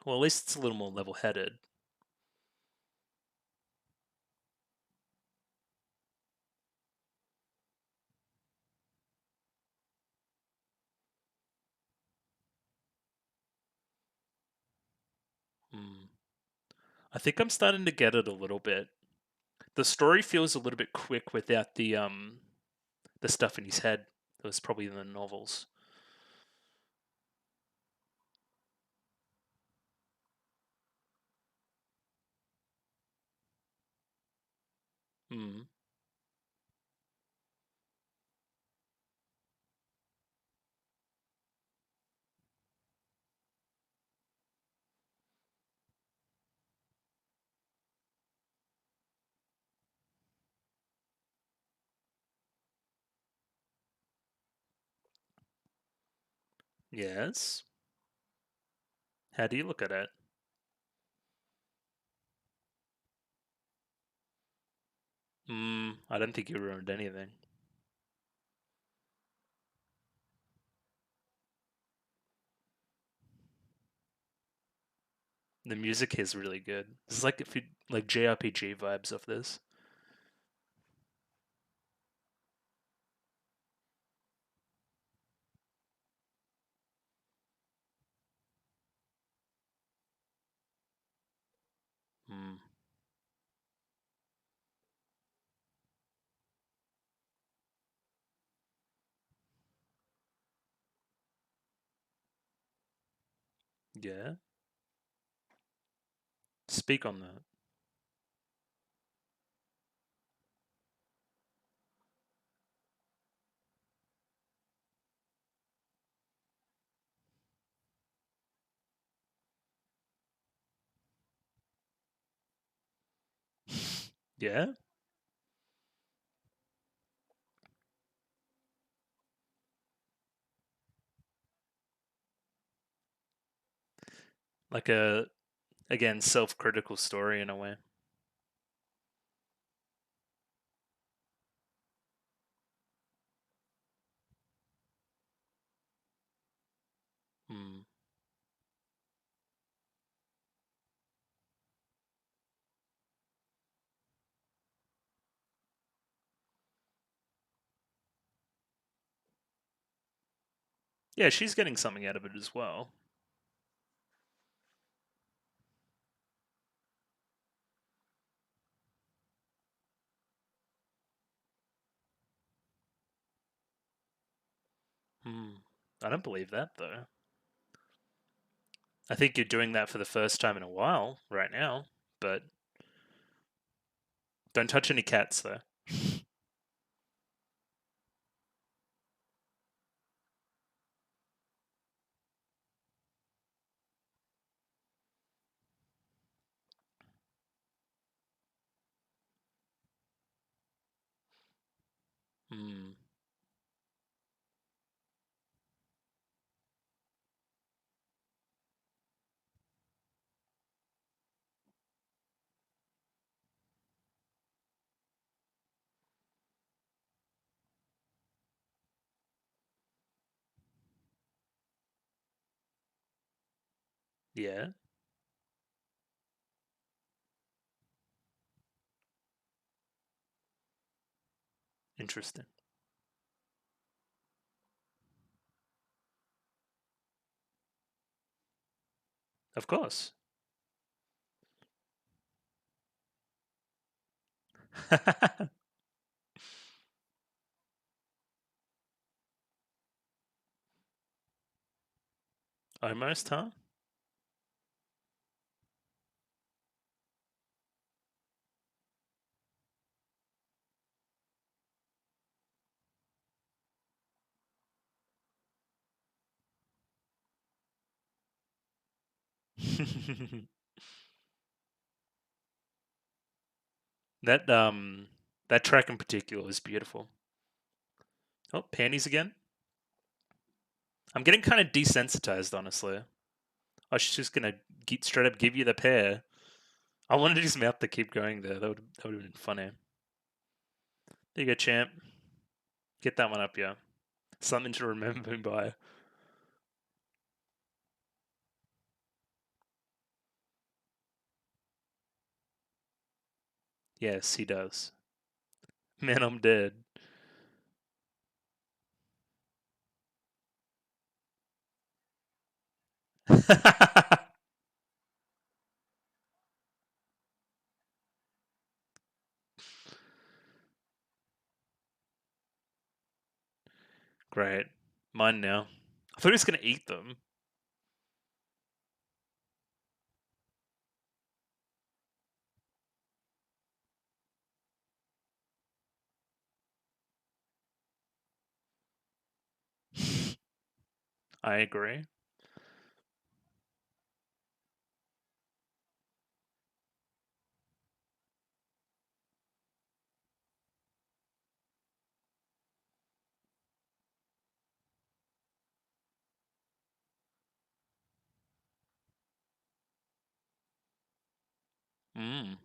[SPEAKER 1] Well, at least it's a little more level-headed. Hmm. I think I'm starting to get it a little bit. The story feels a little bit quick without the stuff in his head that was probably in the novels. Hmm. Yes. How do you look at it? I don't think you ruined anything. The music is really good. It's like if you like JRPG vibes of this. Hmm. Yeah. Speak on that. Yeah. Like a again self-critical story in a way. Hmm. Yeah, she's getting something out of it as well. I don't believe that, though. I think you're doing that for the first time in a while right now, but don't touch any cats, though. Hmm. Yeah. Interesting. Of course. Almost, huh? that that track in particular is beautiful. Oh, panties again. I'm getting kind of desensitized, honestly. I was just gonna straight up give you the pair. I wanted his mouth to keep going there. That would have been funny. There you go, champ. Get that one up, yeah. Something to remember me by. Yes, he does. Man, I'm dead. Great. Mine now. I thought he was gonna eat them. I agree. Mm.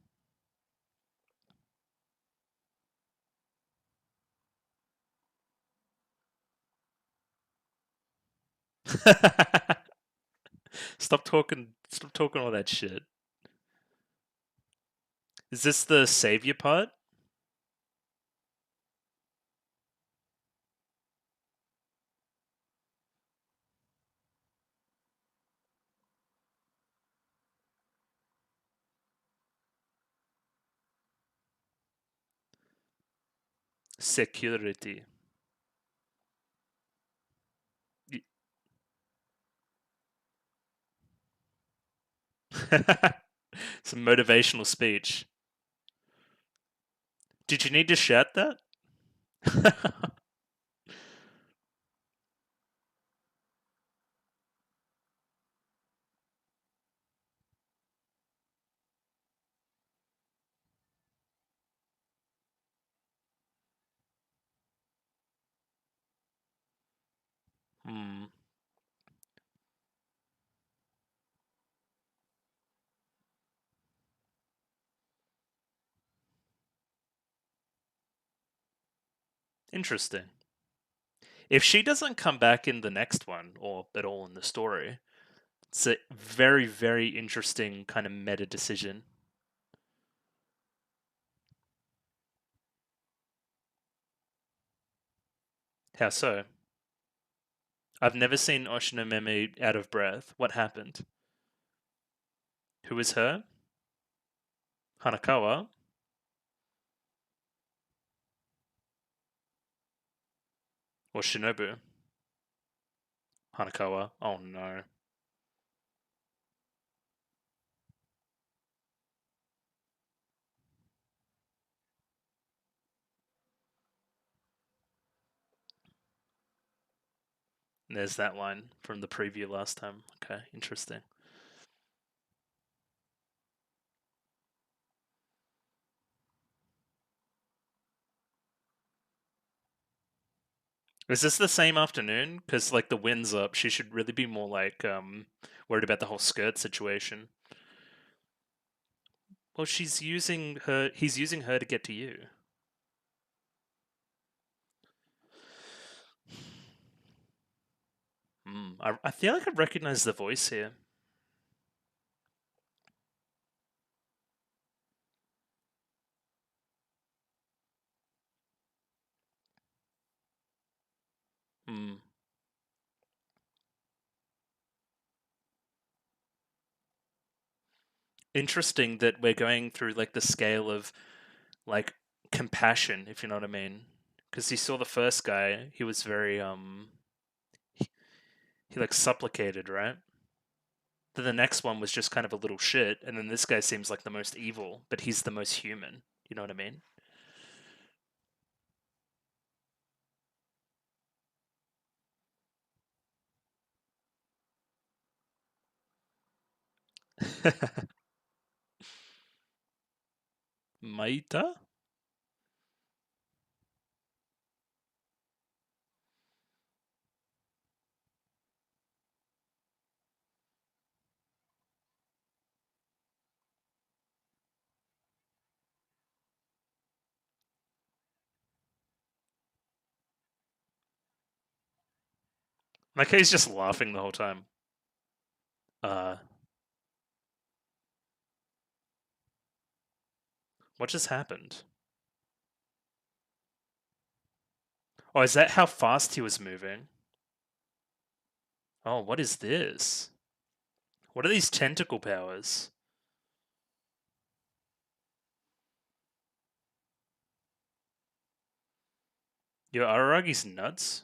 [SPEAKER 1] Stop talking. Stop talking all that shit. Is this the savior part? Security. Some motivational speech. Did you need to shout that? Hmm. Interesting. If she doesn't come back in the next one, or at all in the story, it's a very, very interesting kind of meta decision. How so? I've never seen Oshinomeme out of breath. What happened? Who is her? Hanakawa? Or Shinobu? Hanakawa. Oh no. There's that line from the preview last time. Okay, interesting. Is this the same afternoon? Because like the wind's up, she should really be more like worried about the whole skirt situation. Well, she's using her. He's using her to get to you. I feel like I recognize the voice here. Hmm. Interesting that we're going through like the scale of like compassion, if you know what I mean. Because you saw the first guy, he was very he like supplicated, right? Then the next one was just kind of a little shit, and then this guy seems like the most evil, but he's the most human. You know what I mean? Maita? Like he's just laughing the whole time. Uh, what just happened? Oh, is that how fast he was moving? Oh, what is this? What are these tentacle powers? Yo, Araragi's nuts?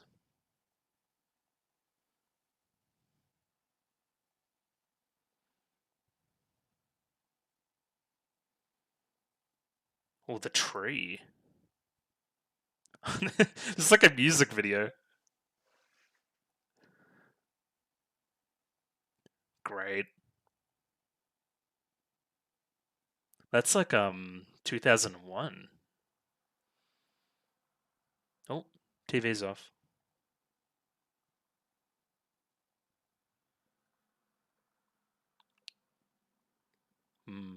[SPEAKER 1] Oh, the tree. It's like a music video. Great. That's like 2001. Oh, TV's off. Hmm.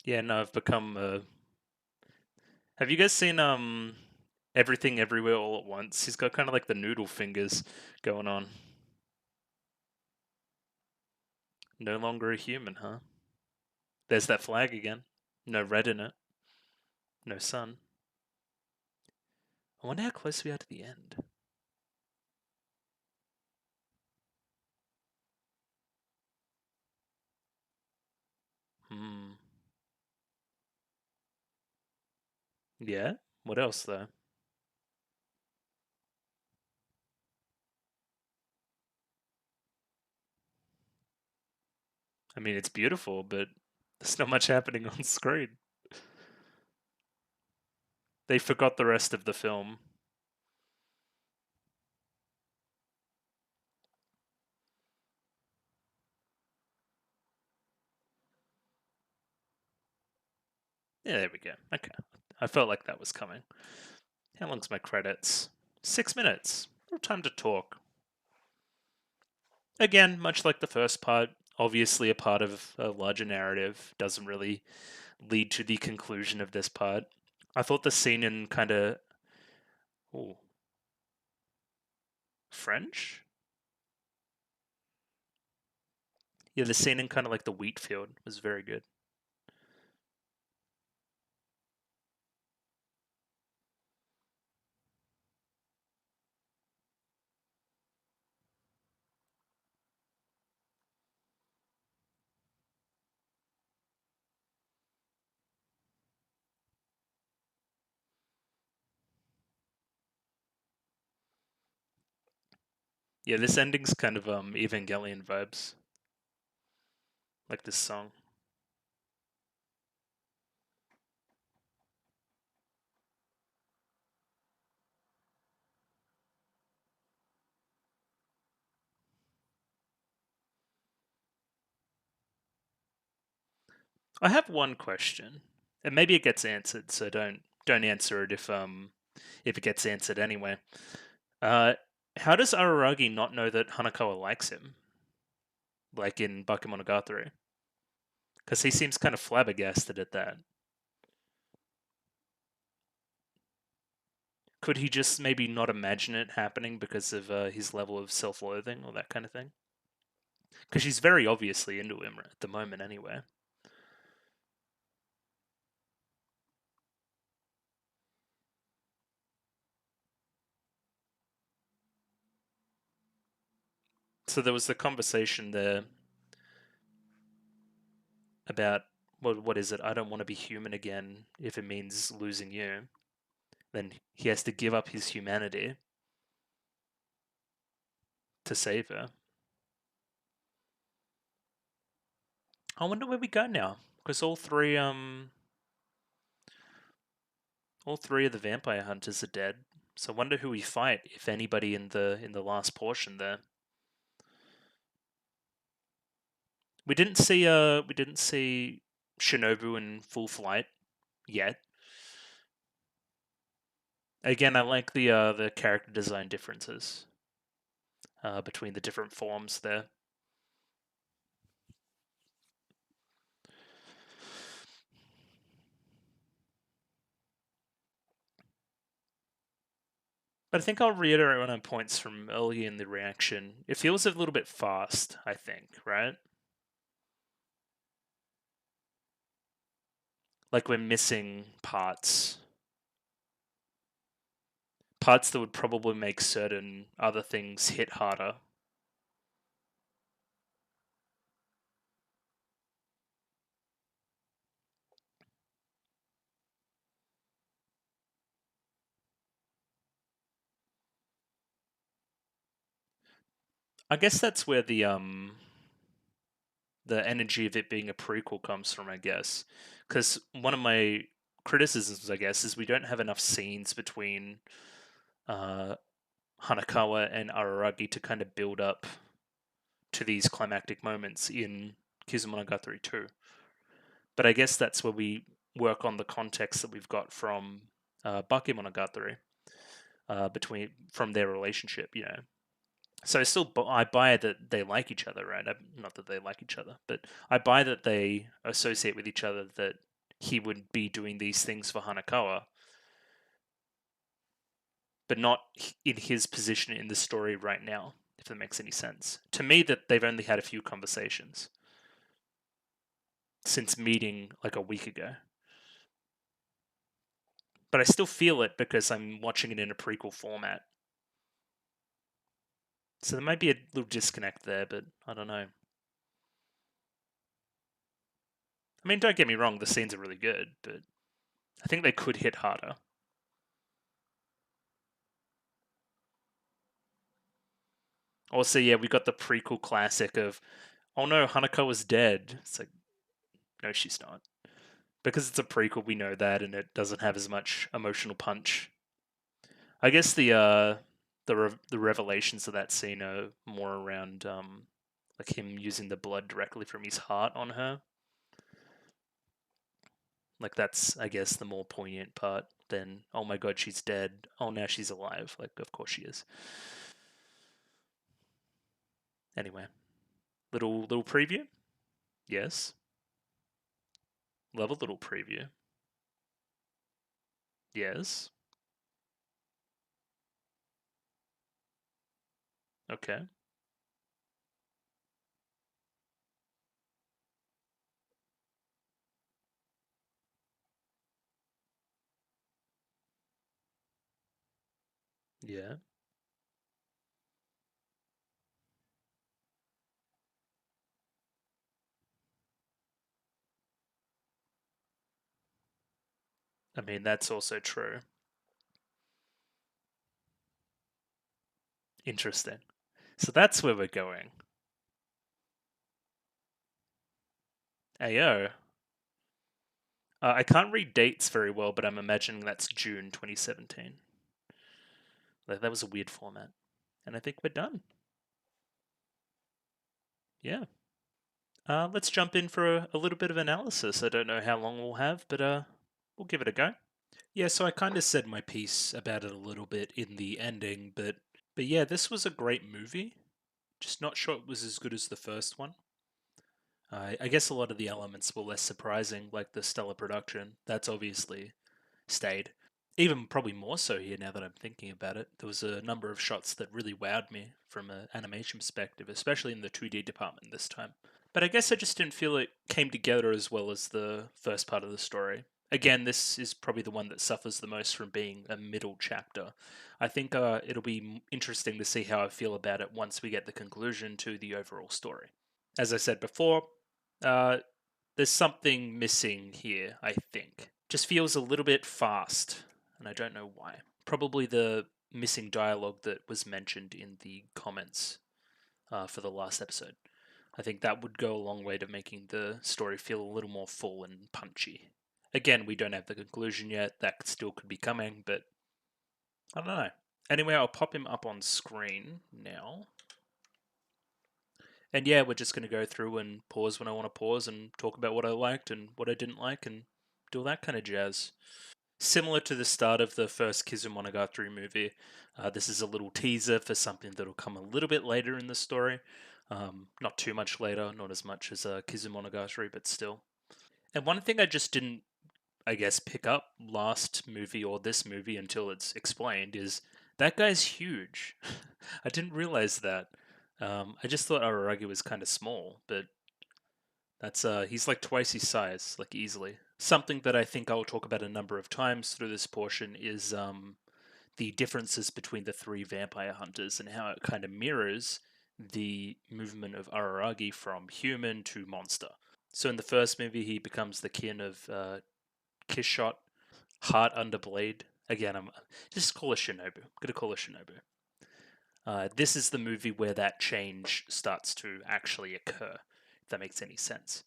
[SPEAKER 1] Yeah, no, I've become have you guys seen Everything Everywhere All at Once? He's got kind of like the noodle fingers going on. No longer a human, huh? There's that flag again. No red in it. No sun. I wonder how close we are to the end. Hmm. Yeah? What else though? I mean, it's beautiful, but there's not much happening on screen. They forgot the rest of the film. Yeah, there we go. Okay. I felt like that was coming. How long's my credits? 6 minutes. No time to talk. Again, much like the first part, obviously a part of a larger narrative doesn't really lead to the conclusion of this part. I thought the scene in kind of oh French, yeah, the scene in kind of like the wheat field was very good. Yeah, this ending's kind of Evangelion vibes, like this song. I have one question, and maybe it gets answered, so don't answer it if it gets answered anyway. Uh, how does Araragi not know that Hanakawa likes him, like in Bakemonogatari? Because he seems kind of flabbergasted at that. Could he just maybe not imagine it happening because of his level of self-loathing or that kind of thing? Because she's very obviously into him at the moment, anyway. So there was the conversation there about what is it? I don't want to be human again if it means losing you. Then he has to give up his humanity to save her. I wonder where we go now, because all three of the vampire hunters are dead. So I wonder who we fight, if anybody, in the last portion there. We didn't see Shinobu in full flight yet. Again, I like the character design differences between the different forms there. But I think I'll reiterate one of my points from earlier in the reaction. It feels a little bit fast, I think, right? Like we're missing parts. Parts that would probably make certain other things hit harder. I guess that's where the energy of it being a prequel comes from, I guess. Because one of my criticisms, I guess, is we don't have enough scenes between uh, Hanakawa and Araragi to kind of build up to these climactic moments in Kizumonogatari 2. But I guess that's where we work on the context that we've got from Bakemonogatari between from their relationship, you know. So I buy that they like each other, right? Not that they like each other, but I buy that they associate with each other. That he would be doing these things for Hanakawa, but not in his position in the story right now. If that makes any sense to me, that they've only had a few conversations since meeting like a week ago. But I still feel it because I'm watching it in a prequel format. So there might be a little disconnect there, but I don't know. I mean, don't get me wrong, the scenes are really good, but I think they could hit harder. Also, yeah, we got the prequel classic of, oh no, Hanako was dead. It's like, no, she's not. Because it's a prequel, we know that, and it doesn't have as much emotional punch. I guess the revelations of that scene are more around like him using the blood directly from his heart on her. Like that's, I guess, the more poignant part than, oh my god, she's dead. Oh, now she's alive. Like, of course she is. Anyway, little preview. Yes, love a little preview. Yes. Okay. Yeah. I mean, that's also true. Interesting. So that's where we're going. Ayo. I can't read dates very well, but I'm imagining that's June 2017. That was a weird format. And I think we're done. Yeah. Let's jump in for a little bit of analysis. I don't know how long we'll have, but we'll give it a go. Yeah, so I kind of said my piece about it a little bit in the ending, but yeah, this was a great movie. Just not sure it was as good as the first one. I guess a lot of the elements were less surprising, like the stellar production. That's obviously stayed. Even probably more so here now that I'm thinking about it. There was a number of shots that really wowed me from an animation perspective, especially in the 2D department this time. But I guess I just didn't feel it came together as well as the first part of the story. Again, this is probably the one that suffers the most from being a middle chapter. I think it'll be interesting to see how I feel about it once we get the conclusion to the overall story. As I said before, uh, there's something missing here, I think. Just feels a little bit fast, and I don't know why. Probably the missing dialogue that was mentioned in the comments for the last episode. I think that would go a long way to making the story feel a little more full and punchy. Again, we don't have the conclusion yet. That still could be coming, but I don't know. Anyway, I'll pop him up on screen now. And yeah, we're just going to go through and pause when I want to pause and talk about what I liked and what I didn't like and do all that kind of jazz. Similar to the start of the first Kizumonogatari movie, this is a little teaser for something that'll come a little bit later in the story. Not too much later, not as much as Kizumonogatari, but still. And one thing I just didn't, I guess, pick up last movie or this movie until it's explained is that guy's huge. I didn't realize that. I just thought Araragi was kind of small, but that's he's like twice his size, like easily. Something that I think I'll talk about a number of times through this portion is the differences between the three vampire hunters and how it kind of mirrors the movement of Araragi from human to monster. So in the first movie, he becomes the kin of Kishot, Heart Under Blade. Again, I'm just call her Shinobu. I'm gonna call her Shinobu. This is the movie where that change starts to actually occur, if that makes any sense.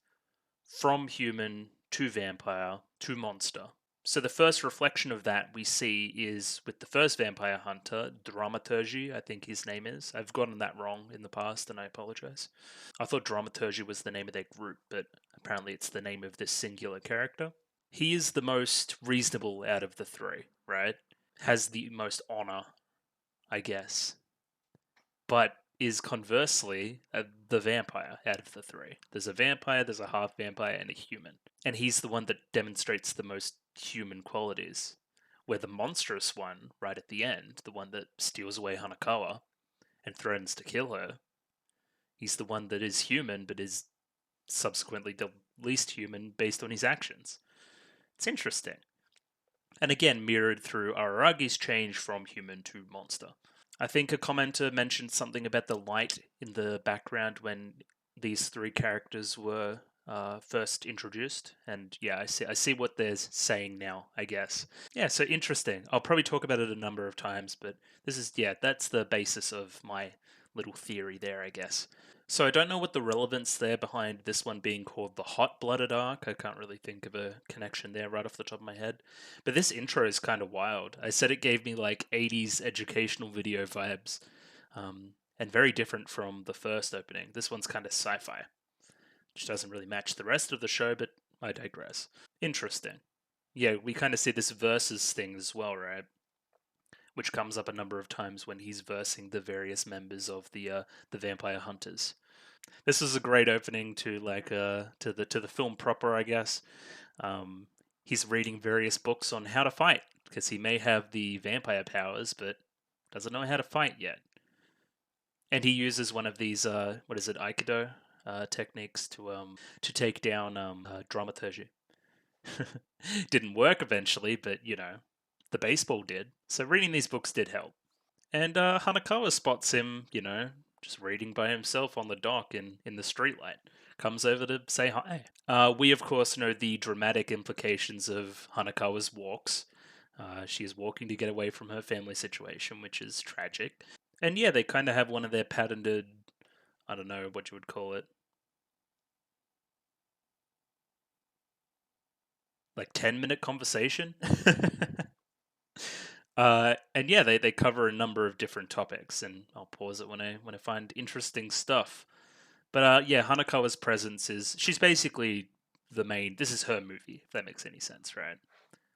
[SPEAKER 1] From human to vampire to monster. So the first reflection of that we see is with the first vampire hunter, Dramaturgy, I think his name is. I've gotten that wrong in the past and I apologize. I thought Dramaturgy was the name of their group, but apparently it's the name of this singular character. He is the most reasonable out of the three, right? Has the most honor, I guess, but is conversely the vampire out of the three. There's a vampire, there's a half vampire, and a human. And he's the one that demonstrates the most human qualities. Where the monstrous one, right at the end, the one that steals away Hanakawa and threatens to kill her, he's the one that is human but is subsequently the least human based on his actions. It's interesting. And again, mirrored through Araragi's change from human to monster. I think a commenter mentioned something about the light in the background when these three characters were first introduced, and yeah, I see what they're saying now. I guess. Yeah, so interesting. I'll probably talk about it a number of times, but this is yeah, that's the basis of my little theory there, I guess. So I don't know what the relevance there behind this one being called the Hot Blooded arc. I can't really think of a connection there right off the top of my head. But this intro is kind of wild. I said it gave me like 80s educational video vibes, and very different from the first opening. This one's kind of sci-fi, which doesn't really match the rest of the show, but I digress. Interesting. Yeah, we kind of see this versus thing as well, right? Which comes up a number of times when he's versing the various members of the vampire hunters. This is a great opening to to the film proper, I guess. He's reading various books on how to fight because he may have the vampire powers, but doesn't know how to fight yet. And he uses one of these what is it, Aikido techniques to take down dramaturgy. Didn't work eventually, but you know, the baseball did. So reading these books did help. And Hanakawa spots him, you know, just reading by himself on the dock in the streetlight. Comes over to say hi. We, of course, know the dramatic implications of Hanakawa's walks. She is walking to get away from her family situation, which is tragic. And yeah, they kind of have one of their patented, I don't know what you would call it, like 10-minute conversation. And yeah, they cover a number of different topics, and I'll pause it when I find interesting stuff. But yeah, Hanakawa's presence is she's basically the main. This is her movie, if that makes any sense, right?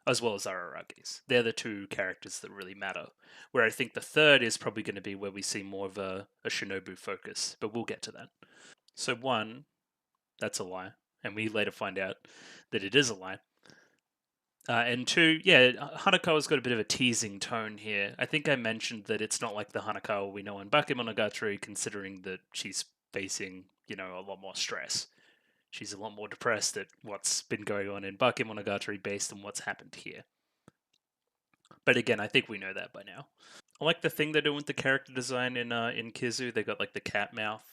[SPEAKER 1] As well as Araragi's. They're the two characters that really matter. Where I think the third is probably going to be where we see more of a Shinobu focus, but we'll get to that. So one, that's a lie, and we later find out that it is a lie. And two, yeah, Hanakawa's got a bit of a teasing tone here. I think I mentioned that it's not like the Hanakawa we know in Bakemonogatari, considering that she's facing, a lot more stress. She's a lot more depressed at what's been going on in Bakemonogatari based on what's happened here. But again, I think we know that by now. I like the thing they're doing with the character design in Kizu. They got like the cat mouth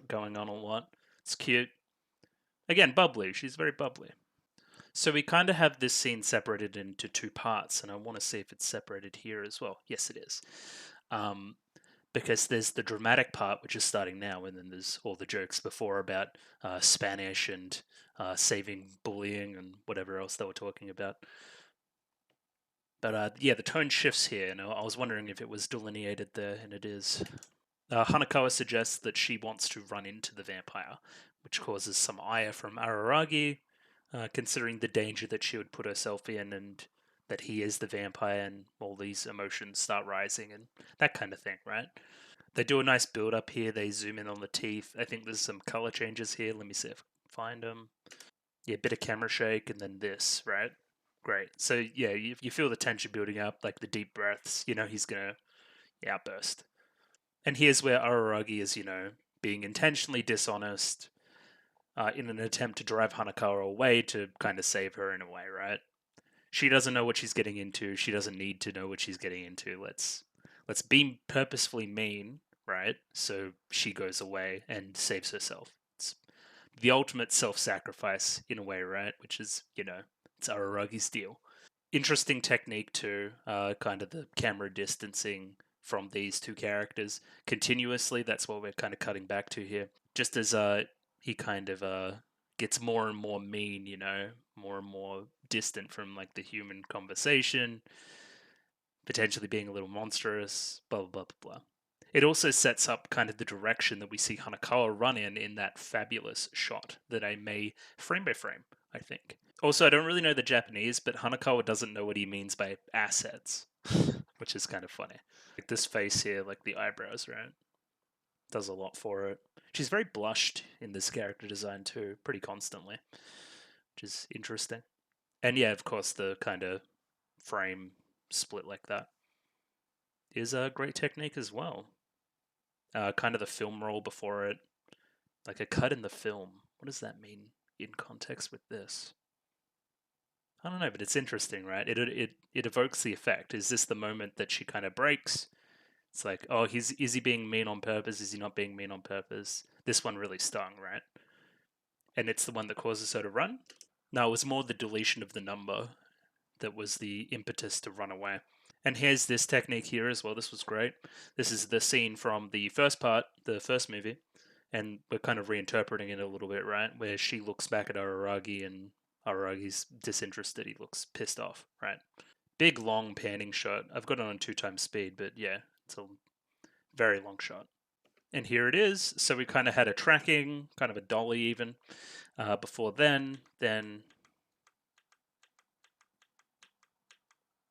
[SPEAKER 1] going on a lot. It's cute. Again, bubbly. She's very bubbly. So we kind of have this scene separated into two parts, and I want to see if it's separated here as well. Yes, it is. Um, because there's the dramatic part, which is starting now, and then there's all the jokes before about Spanish and saving bullying and whatever else they were talking about. But yeah, the tone shifts here, and I was wondering if it was delineated there, and it is. Hanakawa suggests that she wants to run into the vampire, which causes some ire from Araragi, considering the danger that she would put herself in and that he is the vampire and all these emotions start rising and that kind of thing, right? They do a nice build up here. They zoom in on the teeth. I think there's some color changes here. Let me see if I can find them. Yeah, bit of camera shake and then this, right? Great. So yeah, you feel the tension building up, like the deep breaths. He's gonna outburst. And here's where Araragi is, being intentionally dishonest in an attempt to drive Hanakawa away to kind of save her in a way, right? She doesn't know what she's getting into. She doesn't need to know what she's getting into. Let's be purposefully mean, right? So she goes away and saves herself. It's the ultimate self-sacrifice in a way, right? Which is, it's Araragi's deal. Interesting technique too, kind of the camera distancing from these two characters continuously. That's what we're kind of cutting back to here. Just as he kind of gets more and more mean, more and more distant from like the human conversation, potentially being a little monstrous, blah blah blah blah blah. It also sets up kind of the direction that we see Hanakawa run in that fabulous shot that I may frame by frame, I think. Also, I don't really know the Japanese, but Hanakawa doesn't know what he means by assets, which is kind of funny. Like this face here, like the eyebrows, right? Does a lot for it. She's very blushed in this character design too, pretty constantly, which is interesting. And yeah, of course, the kind of frame split like that is a great technique as well. Kind of the film roll before it, like a cut in the film. What does that mean in context with this? I don't know, but it's interesting, right? It evokes the effect. Is this the moment that she kind of breaks? It's like, oh, is he being mean on purpose? Is he not being mean on purpose? This one really stung, right? And it's the one that causes her to run. No, it was more the deletion of the number that was the impetus to run away. And here's this technique here as well. This was great. This is the scene from the first part, the first movie, and we're kind of reinterpreting it a little bit, right? Where she looks back at Araragi and Aragi's disinterested. He looks pissed off, right? Big long panning shot. I've got it on 2 times speed, but yeah, it's a very long shot. And here it is. So we kind of had a tracking, kind of a dolly even before then. Then,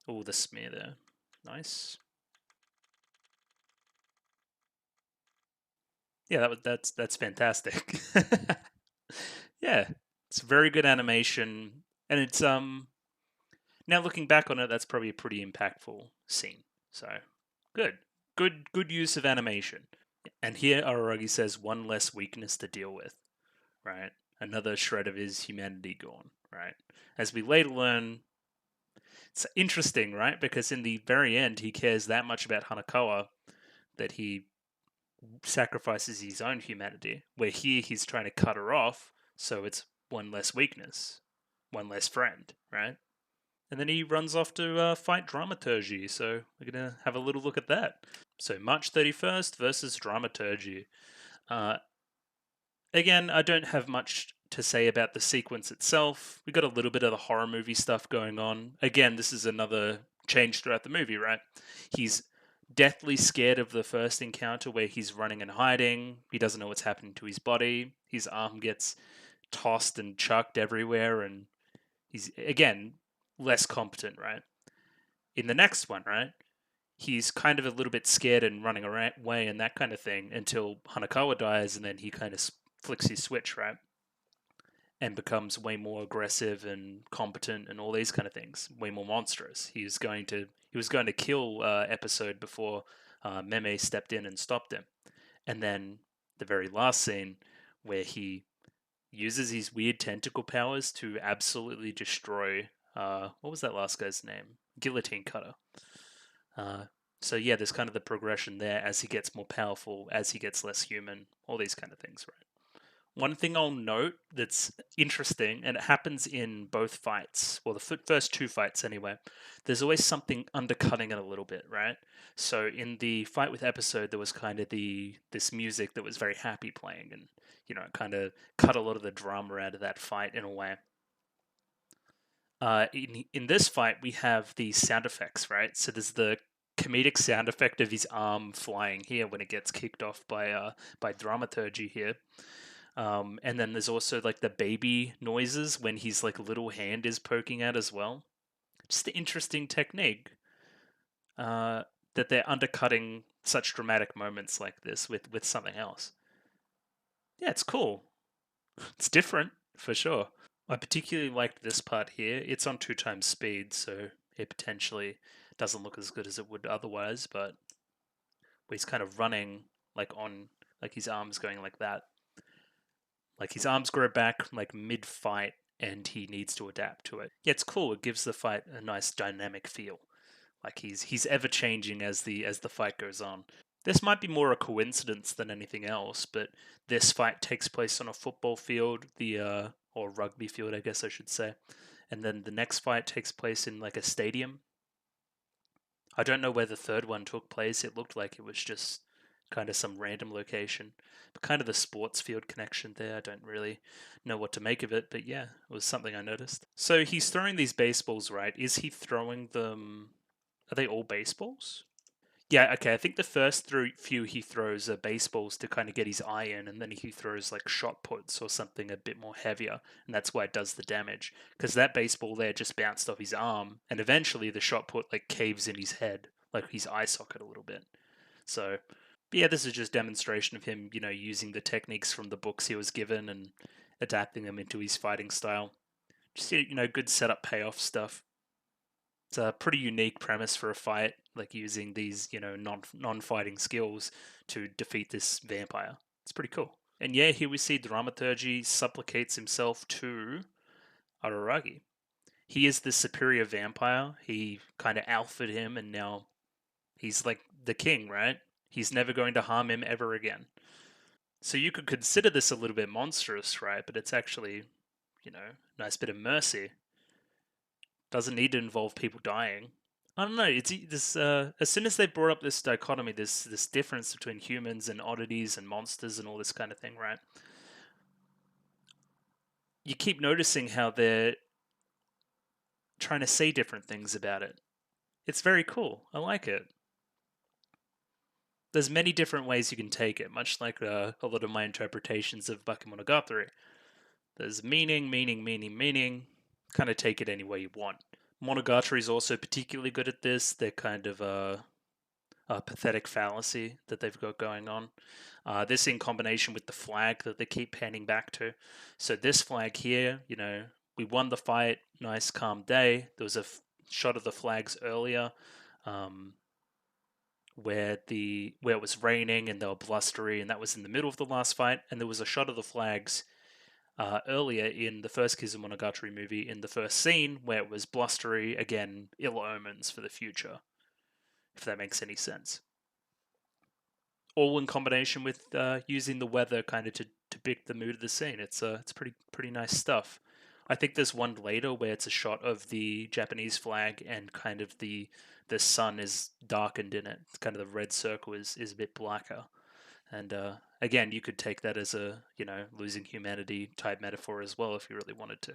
[SPEAKER 1] oh, the smear there. Nice. Yeah, that's fantastic. Yeah, it's very good animation, and it's now looking back on it, that's probably a pretty impactful scene. So good, good use of animation. And here Araragi says one less weakness to deal with, right? Another shred of his humanity gone, right? As we later learn, it's interesting, right? Because in the very end, he cares that much about Hanakawa that he sacrifices his own humanity. Where here he's trying to cut her off, so it's one less weakness, one less friend, right? And then he runs off to fight dramaturgy. So we're gonna have a little look at that. So March 31st versus Dramaturgy. Again, I don't have much to say about the sequence itself. We got a little bit of the horror movie stuff going on. Again, this is another change throughout the movie, right? He's deathly scared of the first encounter where he's running and hiding. He doesn't know what's happening to his body. His arm gets tossed and chucked everywhere, and he's, again, less competent, right? In the next one, right? He's kind of a little bit scared and running away and that kind of thing until Hanakawa dies, and then he kind of flicks his switch, right? And becomes way more aggressive and competent and all these kind of things, way more monstrous. He was going to kill episode before Meme stepped in and stopped him. And then the very last scene where he uses his weird tentacle powers to absolutely destroy what was that last guy's name? Guillotine Cutter. So yeah, there's kind of the progression there as he gets more powerful, as he gets less human, all these kind of things, right? One thing I'll note that's interesting, and it happens in both fights, well, the first two fights anyway, there's always something undercutting it a little bit, right? So in the fight with episode, there was kind of this music that was very happy playing, and it kind of cut a lot of the drama out of that fight in a way. In this fight, we have the sound effects, right? So there's the comedic sound effect of his arm flying here when it gets kicked off by dramaturgy here. And then there's also like the baby noises when his like little hand is poking out as well. Just an interesting technique that they're undercutting such dramatic moments like this with something else. Yeah, it's cool. It's different for sure. I particularly liked this part here. It's on 2x speed, so it potentially doesn't look as good as it would otherwise, but he's kind of running like his arms going like that. Like his arms grow back like mid fight and he needs to adapt to it. Yeah, it's cool. It gives the fight a nice dynamic feel. Like he's ever changing as the fight goes on. This might be more a coincidence than anything else, but this fight takes place on a football field, or rugby field, I guess I should say. And then the next fight takes place in like a stadium. I don't know where the third one took place. It looked like it was just kind of some random location. But kind of the sports field connection there. I don't really know what to make of it, but yeah, it was something I noticed. So he's throwing these baseballs, right? Is he throwing them? Are they all baseballs? Yeah, okay. I think the first few he throws are baseballs to kind of get his eye in, and then he throws like shot puts or something a bit more heavier, and that's why it does the damage. Because that baseball there just bounced off his arm, and eventually the shot put like caves in his head, like his eye socket a little bit. So, but yeah, this is just demonstration of him, using the techniques from the books he was given and adapting them into his fighting style. Just good setup payoff stuff. It's a pretty unique premise for a fight, like using these, non-fighting skills to defeat this vampire. It's pretty cool. And yeah, here we see Dramaturgy supplicates himself to Araragi. He is the superior vampire. He kind of alphaed him, and now he's like the king, right? He's never going to harm him ever again. So you could consider this a little bit monstrous, right? But it's actually, a nice bit of mercy. Doesn't need to involve people dying. I don't know. It's this. As soon as they brought up this dichotomy, this difference between humans and oddities and monsters and all this kind of thing, right? You keep noticing how they're trying to say different things about it. It's very cool. I like it. There's many different ways you can take it, much like a lot of my interpretations of Bakemonogatari. There's meaning, meaning, meaning, meaning. Kind of take it any way you want. Monogatari is also particularly good at this. They're kind of a pathetic fallacy that they've got going on. This in combination with the flag that they keep panning back to. So this flag here, we won the fight, nice calm day. There was a shot of the flags earlier, where it was raining and they were blustery, and that was in the middle of the last fight. And there was a shot of the flags earlier in the first Kizumonogatari movie, in the first scene, where it was blustery, again, ill omens for the future, if that makes any sense. All in combination with using the weather kind of to depict the mood of the scene. It's pretty nice stuff. I think there's one later where it's a shot of the Japanese flag and kind of the sun is darkened in it. It's kind of the red circle is a bit blacker. And again, you could take that as a, losing humanity type metaphor as well if you really wanted to.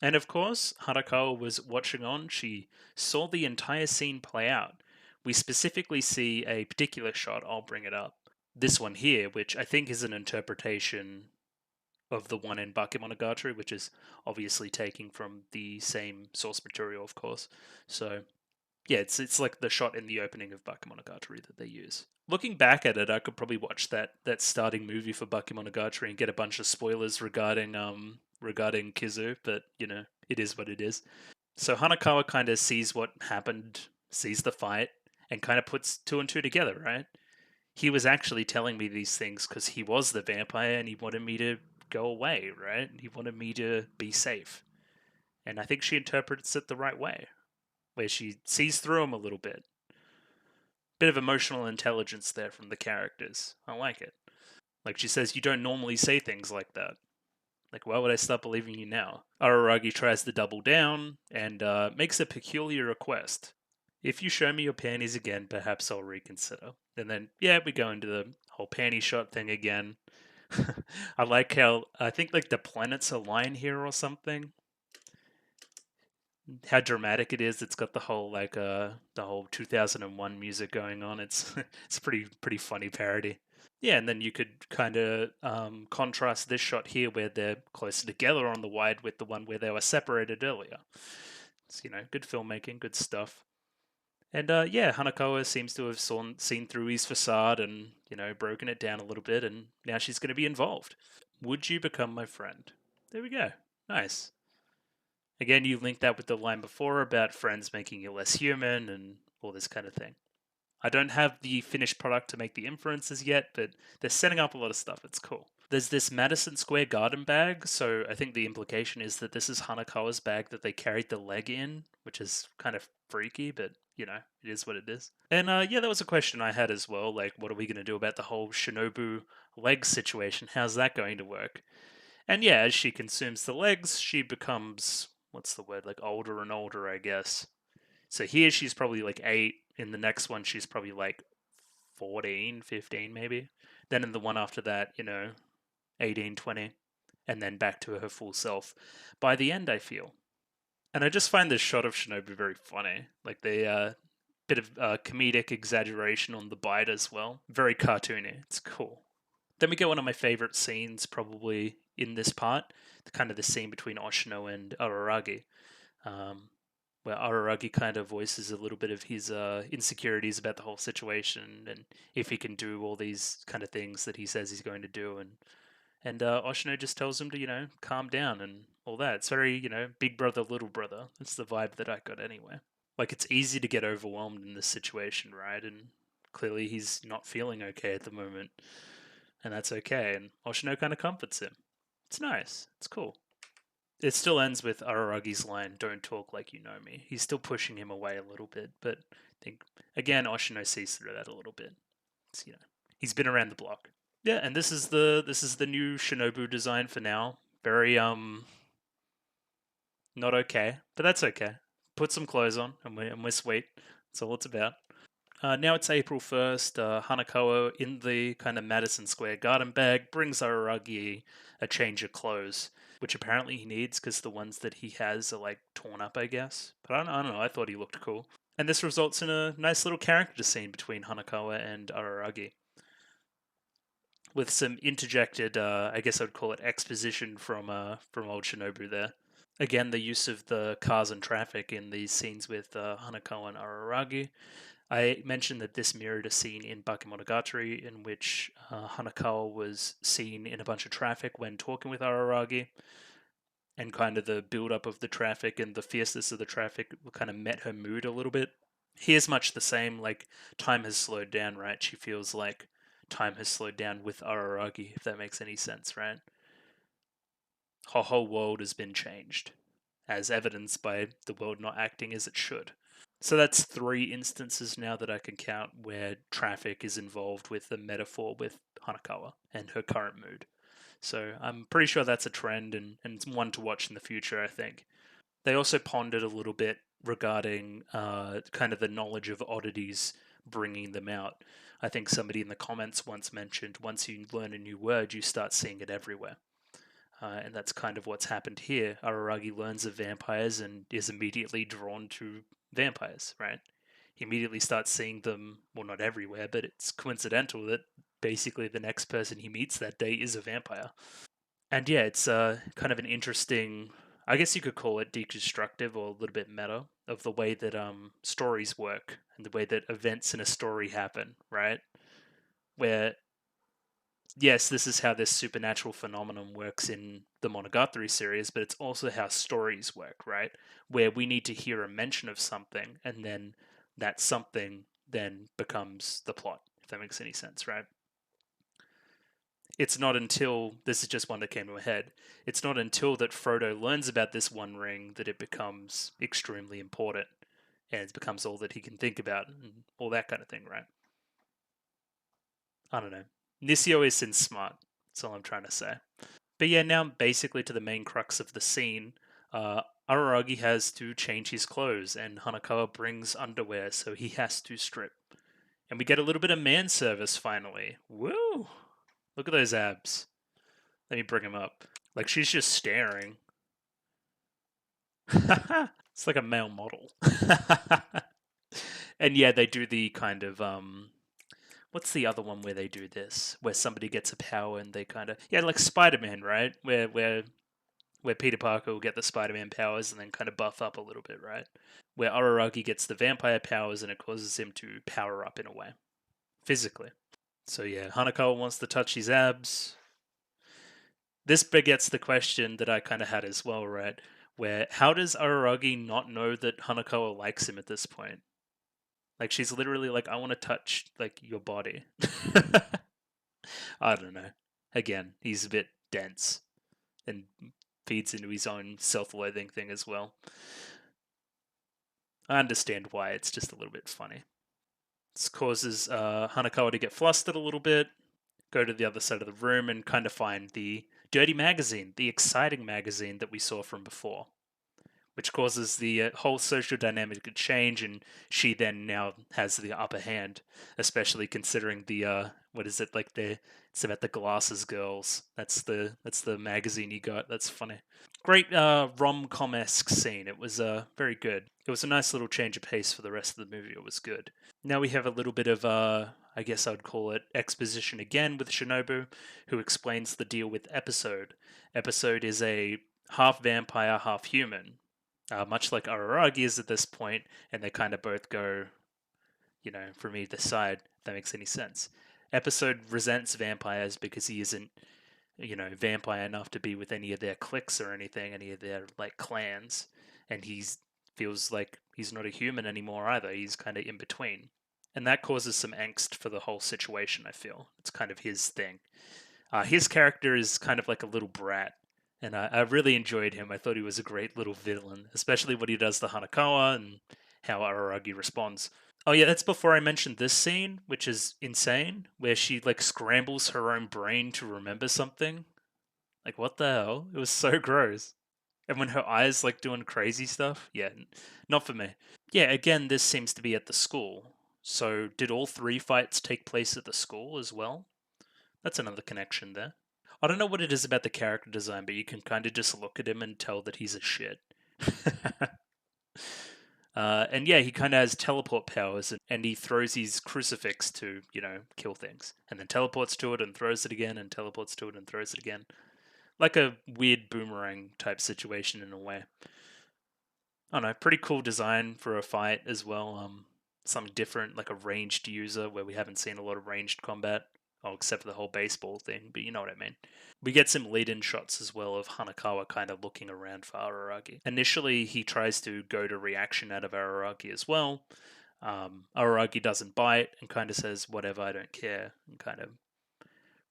[SPEAKER 1] And of course, Harakawa was watching on. She saw the entire scene play out. We specifically see a particular shot, I'll bring it up. This one here, which I think is an interpretation of the one in Bakemonogatari, which is obviously taking from the same source material, of course. So yeah, it's like the shot in the opening of Bakemonogatari that they use. Looking back at it, I could probably watch that starting movie for Bakemonogatari and get a bunch of spoilers regarding Kizu, but it is what it is. So Hanakawa kind of sees what happened, sees the fight, and kind of puts two and two together, right? He was actually telling me these things because he was the vampire and he wanted me to go away, right? He wanted me to be safe. And I think she interprets it the right way, where she sees through him a little bit. Bit of emotional intelligence there from the characters. I like it. Like she says, you don't normally say things like that. Like, why would I stop believing you now? Araragi tries to double down and makes a peculiar request. If you show me your panties again, perhaps I'll reconsider. And then, yeah, we go into the whole panty shot thing again. I like how, I think like the planets align here or something. How dramatic it is. It's got the whole the whole 2001 music going on. It's a pretty funny parody. Yeah, and then you could kind of contrast this shot here where they're closer together on the wide with the one where they were separated earlier. It's good filmmaking, good stuff. And yeah, Hanakawa seems to have seen through his facade and broken it down a little bit, and now she's going to be involved. Would you become my friend? There we go. Nice. Again, you link that with the line before about friends making you less human and all this kind of thing. I don't have the finished product to make the inferences yet, but they're setting up a lot of stuff. It's cool. There's this Madison Square Garden bag, so I think the implication is that this is Hanakawa's bag that they carried the leg in, which is kind of freaky, but it is what it is. And yeah, that was a question I had as well. Like, what are we going to do about the whole Shinobu leg situation? How's that going to work? And yeah, as she consumes the legs, she becomes, what's the word, like older and older, I guess. So here she's probably like 8. In the next one, she's probably like 14, 15 maybe. Then in the one after that, 18, 20. And then back to her full self by the end, I feel. And I just find this shot of Shinobu very funny. Like the bit of comedic exaggeration on the bite as well. Very cartoony. It's cool. Then we get one of my favorite scenes probably in this part, kind of the scene between Oshino and Araragi. Where Araragi kind of voices a little bit of his insecurities about the whole situation and if he can do all these kind of things that he says he's going to do, and Oshino just tells him to calm down and all that. It's very big brother little brother. That's the vibe that I got anyway. Like it's easy to get overwhelmed in this situation, right? And clearly he's not feeling okay at the moment, and that's okay. And Oshino kind of comforts him. It's nice. It's cool. It still ends with Araragi's line, "Don't talk like you know me." He's still pushing him away a little bit, but I think again Oshino sees through that a little bit. It's, he's been around the block. Yeah, and this is the new Shinobu design for now. Very not okay, but that's okay. Put some clothes on, and we're sweet. That's all it's about. Now it's April 1st. Hanakawa, in the kind of Madison Square Garden bag, brings Araragi a change of clothes, which apparently he needs because the ones that he has are like torn up, I guess. But I don't know, I thought he looked cool. And this results in a nice little character scene between Hanakawa and Araragi, with some interjected, I guess I'd call it exposition from old Shinobu there. Again, the use of the cars and traffic in these scenes with Hanakawa and Araragi. I mentioned that this mirrored a scene in Bakemonogatari in which Hanakawa was seen in a bunch of traffic when talking with Araragi, and kind of the build up of the traffic and the fierceness of the traffic kind of met her mood a little bit. Here's much the same, like time has slowed down, right? She feels like time has slowed down with Araragi, if that makes any sense, right? Her whole world has been changed, as evidenced by the world not acting as it should. So that's 3 instances now that I can count where traffic is involved with the metaphor with Hanakawa and her current mood. So I'm pretty sure that's a trend and it's one to watch in the future, I think. They also pondered a little bit regarding kind of the knowledge of oddities bringing them out. I think somebody in the comments once mentioned once you learn a new word, you start seeing it everywhere. And that's kind of what's happened here. Araragi learns of vampires and is immediately drawn to vampires, right? He immediately starts seeing them, well, not everywhere, but it's coincidental that basically the next person he meets that day is a vampire. And yeah, it's kind of an interesting, I guess you could call it deconstructive or a little bit meta of the way that stories work and the way that events in a story happen, right? Where yes, this is how this supernatural phenomenon works in the Monogatari series, but it's also how stories work, right? Where we need to hear a mention of something, and then that something then becomes the plot, if that makes any sense, right? It's not until this is just one that came to my head. It's not until that Frodo learns about this one ring that it becomes extremely important, and it becomes all that he can think about, and all that kind of thing, right? I don't know. Nisio isn't smart. That's all I'm trying to say. But yeah, now basically to the main crux of the scene. Araragi has to change his clothes, and Hanakawa brings underwear, so he has to strip. And we get a little bit of man service finally. Woo! Look at those abs. Let me bring them up. Like she's just staring. It's like a male model. And yeah, they do the kind of what's the other one where they do this? Where somebody gets a power and they kind of yeah, like Spider-Man, right? Where Peter Parker will get the Spider-Man powers and then kind of buff up a little bit, right? Where Araragi gets the vampire powers and it causes him to power up in a way, physically. So yeah, Hanakawa wants to touch his abs. This begets the question that I kind of had as well, right? Where how does Araragi not know that Hanakawa likes him at this point? Like she's literally like, I want to touch like your body. I don't know. Again, he's a bit dense and feeds into his own self-loathing thing as well. I understand why. It's just a little bit funny. This causes Hanakawa to get flustered a little bit, go to the other side of the room, and kind of find the dirty magazine, the exciting magazine that we saw from before, which causes the whole social dynamic to change, and she then now has the upper hand, especially considering the what is it like the it's about the glasses girls. That's the magazine you got. That's funny. Great rom-com esque scene. It was very good. It was a nice little change of pace for the rest of the movie. It was good. Now we have a little bit of I guess I'd call it exposition again with Shinobu, who explains the deal with Episode. Episode is a half vampire, half human, much like Araragi is at this point, and they kind of both go, from either side. If that makes any sense. Episode resents vampires because he isn't vampire enough to be with any of their cliques or anything, any of their like clans, and he's feels like he's not a human anymore either. He's kind of in between, and that causes some angst for the whole situation. I feel it's kind of his thing. His character is kind of like a little brat, and I really enjoyed him. I thought he was a great little villain, especially what he does to Hanakawa and how Araragi responds. Oh yeah, that's before I mentioned this scene, which is insane, where she like scrambles her own brain to remember something. Like what the hell? It was so gross. And when her eyes like doing crazy stuff, yeah, not for me. Yeah, again, this seems to be at the school. So did all three fights take place at the school as well? That's another connection there. I don't know what it is about the character design, but you can kind of just look at him and tell that he's a shit. And yeah, he kind of has teleport powers, and he throws his crucifix to, kill things. And then teleports to it and throws it again, and teleports to it and throws it again. Like a weird boomerang type situation in a way. I don't know, pretty cool design for a fight as well. Something different, like a ranged user, where we haven't seen a lot of ranged combat. Oh, except for the whole baseball thing, but you know what I mean. We get some lead-in shots as well of Hanakawa kind of looking around for Araragi. Initially, he tries to go to reaction out of Araragi as well. Araragi doesn't bite and kind of says, whatever, I don't care, and kind of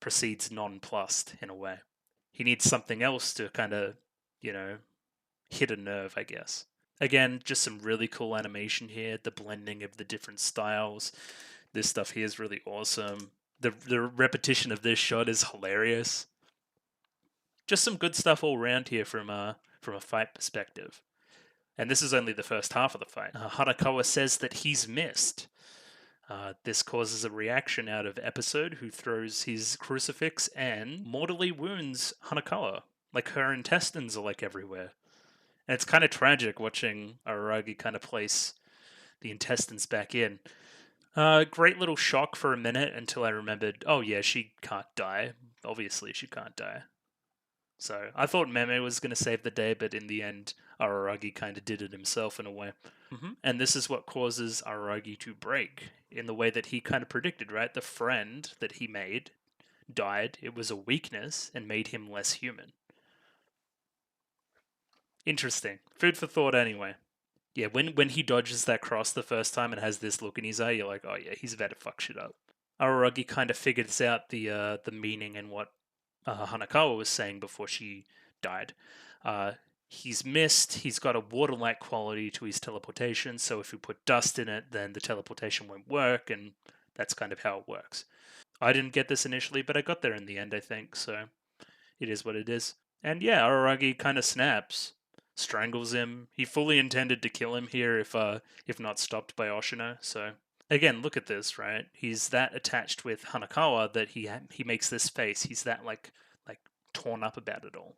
[SPEAKER 1] proceeds nonplussed in a way. He needs something else to kind of, hit a nerve, I guess. Again, just some really cool animation here, the blending of the different styles. This stuff here is really awesome. The repetition of this shot is hilarious. just some good stuff all around here from a fight perspective. And this is only the first half of the fight. Hanakawa says that he's missed. This causes a reaction out of Episode, who throws his crucifix and mortally wounds Hanakawa. Like, her intestines are like everywhere. And it's kind of tragic watching Araragi kind of place the intestines back in. Great little shock for a minute until I remembered, oh yeah, she can't die. Obviously, she can't die. So I thought Meme was going to save the day, but in the end, Araragi kind of did it himself in a way. And this is what causes Araragi to break in the way that he kind of predicted, right? The friend that he made died. It was a weakness and made him less human. Interesting. Food for thought anyway. Yeah, when he dodges that cross the first time and has this look in his eye, you're like, oh yeah, he's about to fuck shit up. Araragi kind of figures out the meaning and what Hanakawa was saying before she died. He's missed. He's got a water-like quality to his teleportation, so if we put dust in it, then the teleportation won't work, and that's kind of how it works. I didn't get this initially, but I got there in the end, I think, so it is what it is. And yeah, Araragi kind of snaps, strangles him. He fully intended to kill him here if not stopped by Oshino, so again, look at this, right? He's that attached with Hanakawa that he makes this face. He's that like torn up about it all.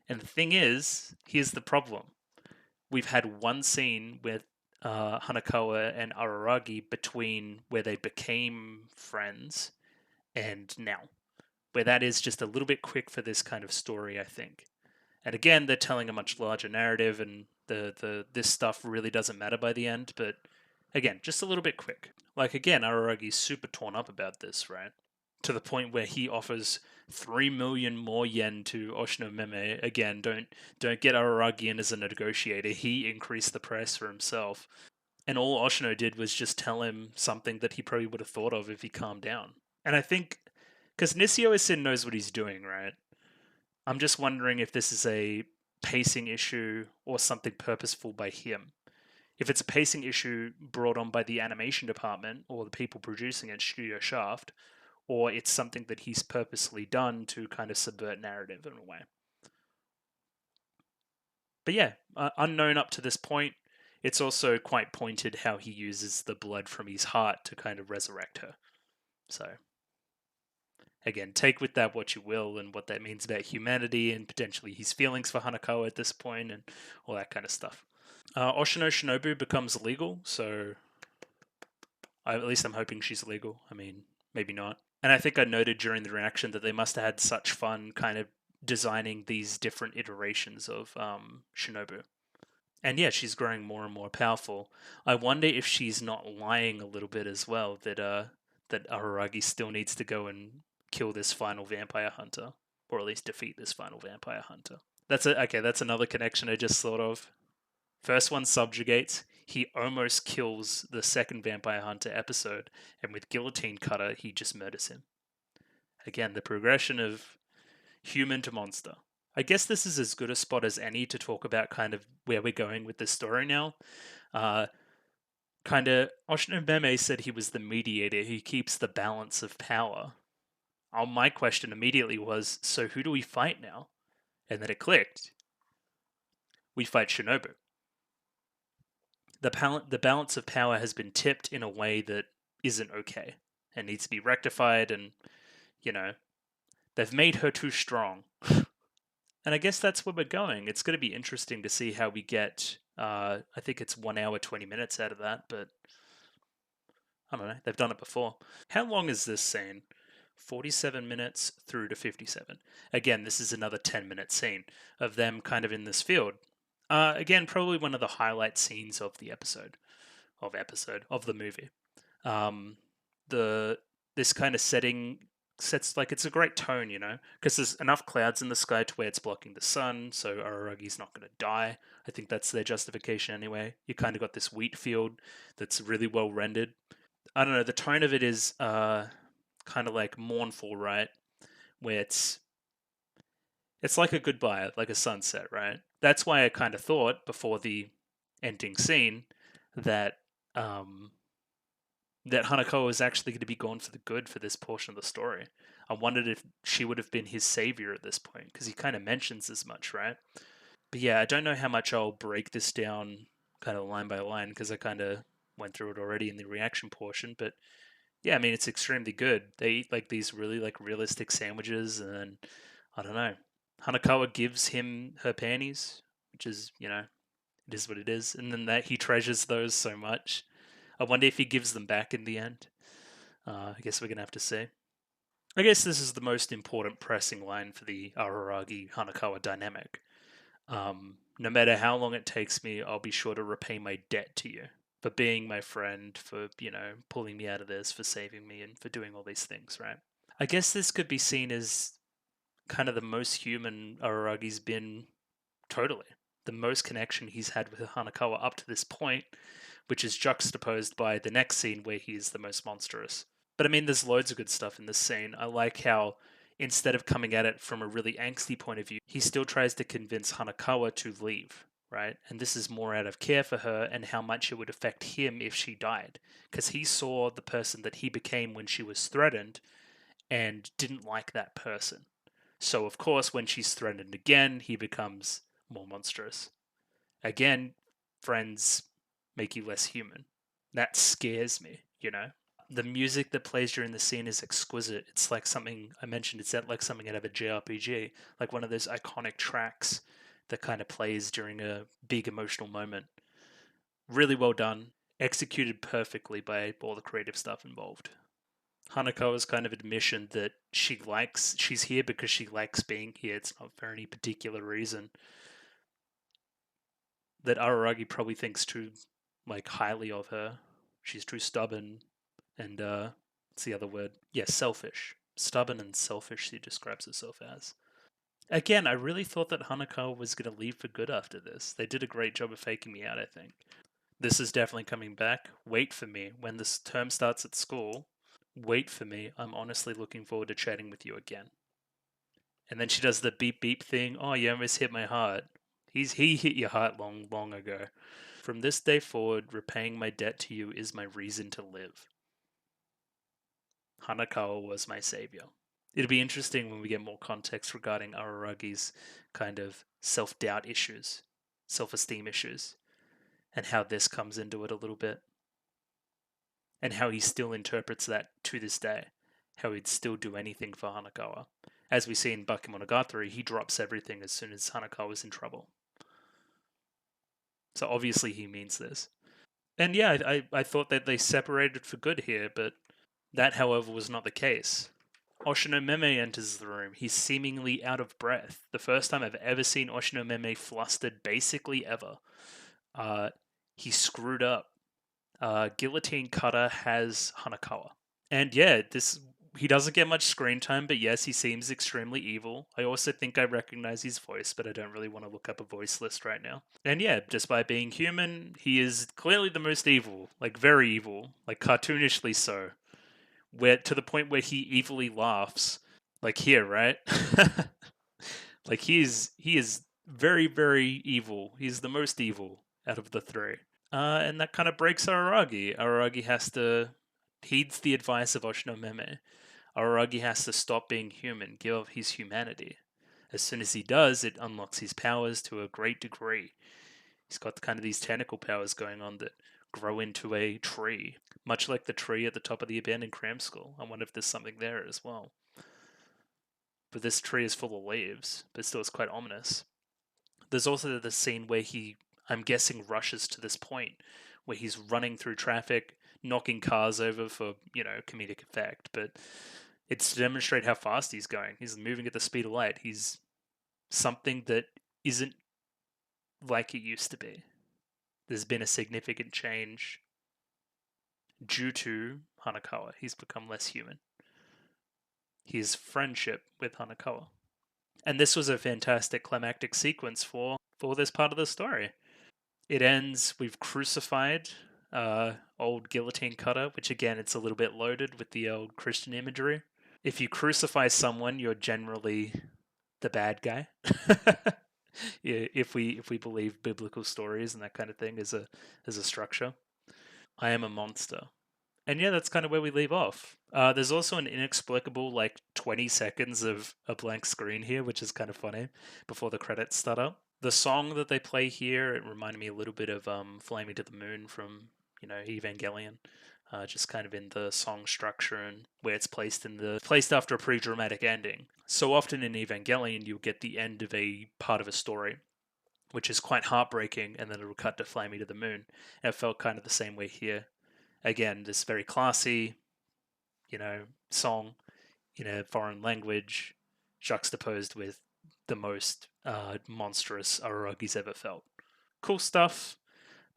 [SPEAKER 1] And the thing is, here's the problem: we've had one scene with Hanakawa and Araragi between where they became friends and now, where that is just a little bit quick for this kind of story, I think. And again, they're telling a much larger narrative, and this stuff really doesn't matter by the end. But again, just a little bit quick. Like again, Araragi's super torn up about this, right? To the point where he offers 3 million more yen to Oshino Meme. Again, don't get Araragi in as a negotiator. He increased the price for himself. And all Oshino did was just tell him something that he probably would have thought of if he calmed down. And I think, because Nishio-san knows what he's doing, right? I'm just wondering if this is a pacing issue or something purposeful by him. If it's a pacing issue brought on by the animation department or the people producing it, Studio Shaft, or it's something that he's purposely done to kind of subvert narrative in a way. But yeah, unknown up to this point. It's also quite pointed how he uses the blood from his heart to kind of resurrect her. So, again, take with that what you will and what that means about humanity and potentially his feelings for Hanakawa at this point and all that kind of stuff. Oshino Shinobu becomes legal, so at least I'm hoping she's legal. I mean, maybe not. And I think I noted during the reaction that they must have had such fun kind of designing these different iterations of Shinobu. And yeah, she's growing more and more powerful. I wonder if she's not lying a little bit as well, that Araragi still needs to go and kill this final vampire hunter, or at least defeat this final vampire hunter. That's another connection I just thought of. First one subjugates. He almost kills the second vampire hunter Episode, and with guillotine cutter, he just murders him. Again, the progression of human to monster. I guess this is as good a spot as any to talk about kind of where we're going with this story now. Oshino Meme said he was the mediator. He keeps the balance of power. My question immediately was, so who do we fight now? And then it clicked. We fight Shinobu. The balance of power has been tipped in a way that isn't okay and needs to be rectified, and, they've made her too strong. And I guess that's where we're going. It's going to be interesting to see how we get, I think it's 1 hour, 20 minutes out of that, but I don't know. They've done it before. How long is this scene? 47 minutes through to 57. Again, this is another 10-minute scene of them kind of in this field. Again, probably one of the highlight scenes of the of the movie. This kind of setting sets, like, it's a great tone, because there's enough clouds in the sky to where it's blocking the sun, so Araragi's not going to die. I think that's their justification anyway. You kind of got this wheat field that's really well rendered. I don't know, the tone of it is kind of like mournful, right? Where it's like a goodbye, like a sunset, right? That's why I kind of thought before the ending scene that that Hanako is actually going to be gone for the good for this portion of the story. I wondered if she would have been his savior at this point, because he kind of mentions as much, right? But yeah, I don't know how much I'll break this down kind of line by line, because I kind of went through it already in the reaction portion. But yeah, I mean, it's extremely good. They eat like these really like realistic sandwiches, and then, I don't know. Hanakawa gives him her panties, which is, it is what it is. And then that he treasures those so much. I wonder if he gives them back in the end. I guess we're going to have to see. I guess this is the most important pressing line for the Araragi Hanakawa dynamic. No matter how long it takes me, I'll be sure to repay my debt to you for being my friend, for, pulling me out of this, for saving me, and for doing all these things, right? I guess this could be seen as kind of the most human Araragi's been totally. The most connection he's had with Hanakawa up to this point, which is juxtaposed by the next scene where he is the most monstrous. But I mean, there's loads of good stuff in this scene. I like how instead of coming at it from a really angsty point of view, he still tries to convince Hanakawa to leave, right? And this is more out of care for her and how much it would affect him if she died. Because he saw the person that he became when she was threatened and didn't like that person. So, of course, when she's threatened again, he becomes more monstrous. Again, friends make you less human. That scares me, The music that plays during the scene is exquisite. It's like something I mentioned, it's like something out of a JRPG, like one of those iconic tracks that kind of plays during a big emotional moment. Really well done, executed perfectly by all the creative stuff involved. Hanako's kind of admission that she's here because she likes being here. It's not for any particular reason. That Araragi probably thinks too highly of her. She's too stubborn and what's the other word? Yeah, selfish. Stubborn and selfish, she describes herself as. Again, I really thought that Hanako was going to leave for good after this. They did a great job of faking me out, I think. This is definitely coming back. Wait for me. When this term starts at school, wait for me. I'm honestly looking forward to chatting with you again. And then she does the beep beep thing. Oh, you almost hit my heart. He hit your heart long ago. From this day forward, repaying my debt to you is my reason to live. Hanakawa was my savior. It'll be interesting when we get more context regarding Araragi's kind of self-doubt issues, self-esteem issues, and how this comes into it a little bit. And how he still interprets that to this day. How he'd still do anything for Hanakawa. As we see in Bakemonogatari, he drops everything as soon as Hanakawa's in trouble. So obviously he means this. And yeah, I thought that they separated for good here, but that, however, was not the case. Oshinomeme enters the room. He's seemingly out of breath. The first time I've ever seen Oshinomeme flustered, basically ever. He screwed up. Guillotine Cutter has Hanakawa. And yeah, he doesn't get much screen time, but yes, he seems extremely evil. I also think I recognize his voice, but I don't really want to look up a voice list right now. And yeah, just by being human, he is clearly the most evil, very evil, cartoonishly so. Where to the point where he evilly laughs, like here, right? He is very, very evil. He's the most evil out of the three. And that kind of breaks Araragi. Araragi heeds the advice of Oshinomeme. Araragi has to stop being human, give up his humanity. As soon as he does, it unlocks his powers to a great degree. He's got kind of these tentacle powers going on that grow into a tree, much like the tree at the top of the abandoned cram school. I wonder if there's something there as well. But this tree is full of leaves, but still it's quite ominous. There's also the scene where I'm guessing, rushes to this point where he's running through traffic, knocking cars over for, comedic effect. But it's to demonstrate how fast he's going. He's moving at the speed of light. He's something that isn't like it used to be. There's been a significant change due to Hanakawa. He's become less human. His friendship with Hanakawa. And this was a fantastic climactic sequence for this part of the story. It ends, we've crucified old Guillotine Cutter, which again, it's a little bit loaded with the old Christian imagery. If you crucify someone, you're generally the bad guy. Yeah, if we believe biblical stories and that kind of thing as a structure. I am a monster. And yeah, that's kind of where we leave off. There's also an inexplicable, like, 20 seconds of a blank screen here, which is kind of funny, before the credits start up. The song that they play here, it reminded me a little bit of Flaming to the Moon from, Evangelion. Just kind of in the song structure and where it's placed after a pretty dramatic ending. So often in Evangelion, you'll get the end of a part of a story, which is quite heartbreaking, and then it'll cut to Flaming to the Moon. And it felt kind of the same way here. Again, this very classy, song in a foreign language, juxtaposed with the most monstrous Aragi's ever felt. Cool stuff.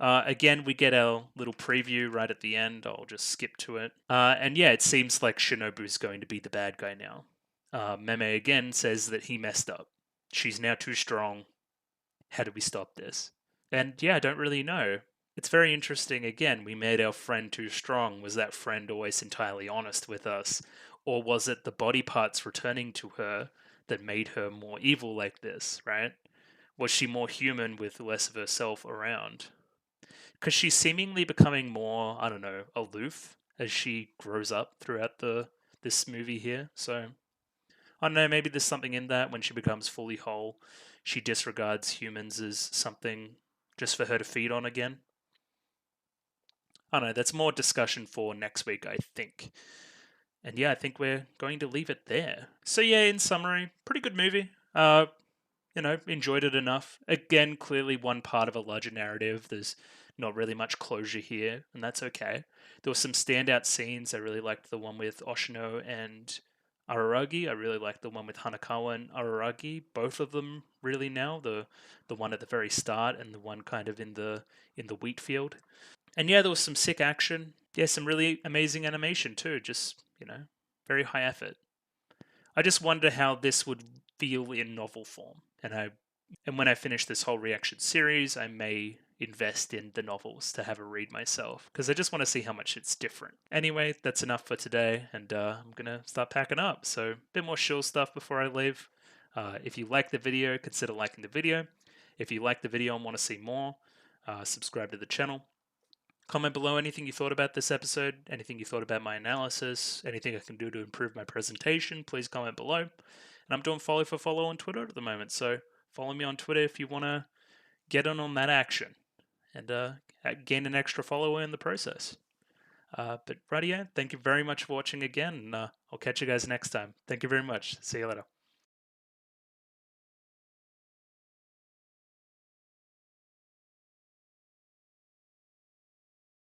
[SPEAKER 1] Again, we get our little preview right at the end. I'll just skip to it. And yeah, it seems like Shinobu's going to be the bad guy now. Meme again says that he messed up. She's now too strong. How do we stop this? And yeah, I don't really know. It's very interesting. Again, we made our friend too strong. Was that friend always entirely honest with us? Or was it the body parts returning to her that made her more evil like this, right? Was she more human with less of herself around? Because she's seemingly becoming more, I don't know, aloof as she grows up throughout this movie here. So I don't know, maybe there's something in that when she becomes fully whole, she disregards humans as something just for her to feed on again. I don't know, that's more discussion for next week, I think. And yeah, I think we're going to leave it there. So yeah, in summary, pretty good movie. Enjoyed it enough. Again, clearly one part of a larger narrative. There's not really much closure here, and that's okay. There were some standout scenes. I really liked the one with Oshino and Araragi. I really liked the one with Hanakawa and Araragi. Both of them really now. The one at the very start and the one kind of in the wheat field. And yeah, there was some sick action. Yeah, some really amazing animation too. Just, very high effort. I just wonder how this would feel in novel form. And when I finish this whole reaction series, I may invest in the novels to have a read myself because I just want to see how much it's different. Anyway, that's enough for today, and I'm gonna start packing up. So a bit more chill stuff before I leave. If you like the video, consider liking the video. If you like the video and want to see more, subscribe to the channel. Comment below anything you thought about this episode, anything you thought about my analysis, anything I can do to improve my presentation, please comment below. And I'm doing follow for follow on Twitter at the moment, so follow me on Twitter if you want to get in on that action and gain an extra follower in the process. But rightio, thank you very much for watching again, and I'll catch you guys next time. Thank you very much. See you later.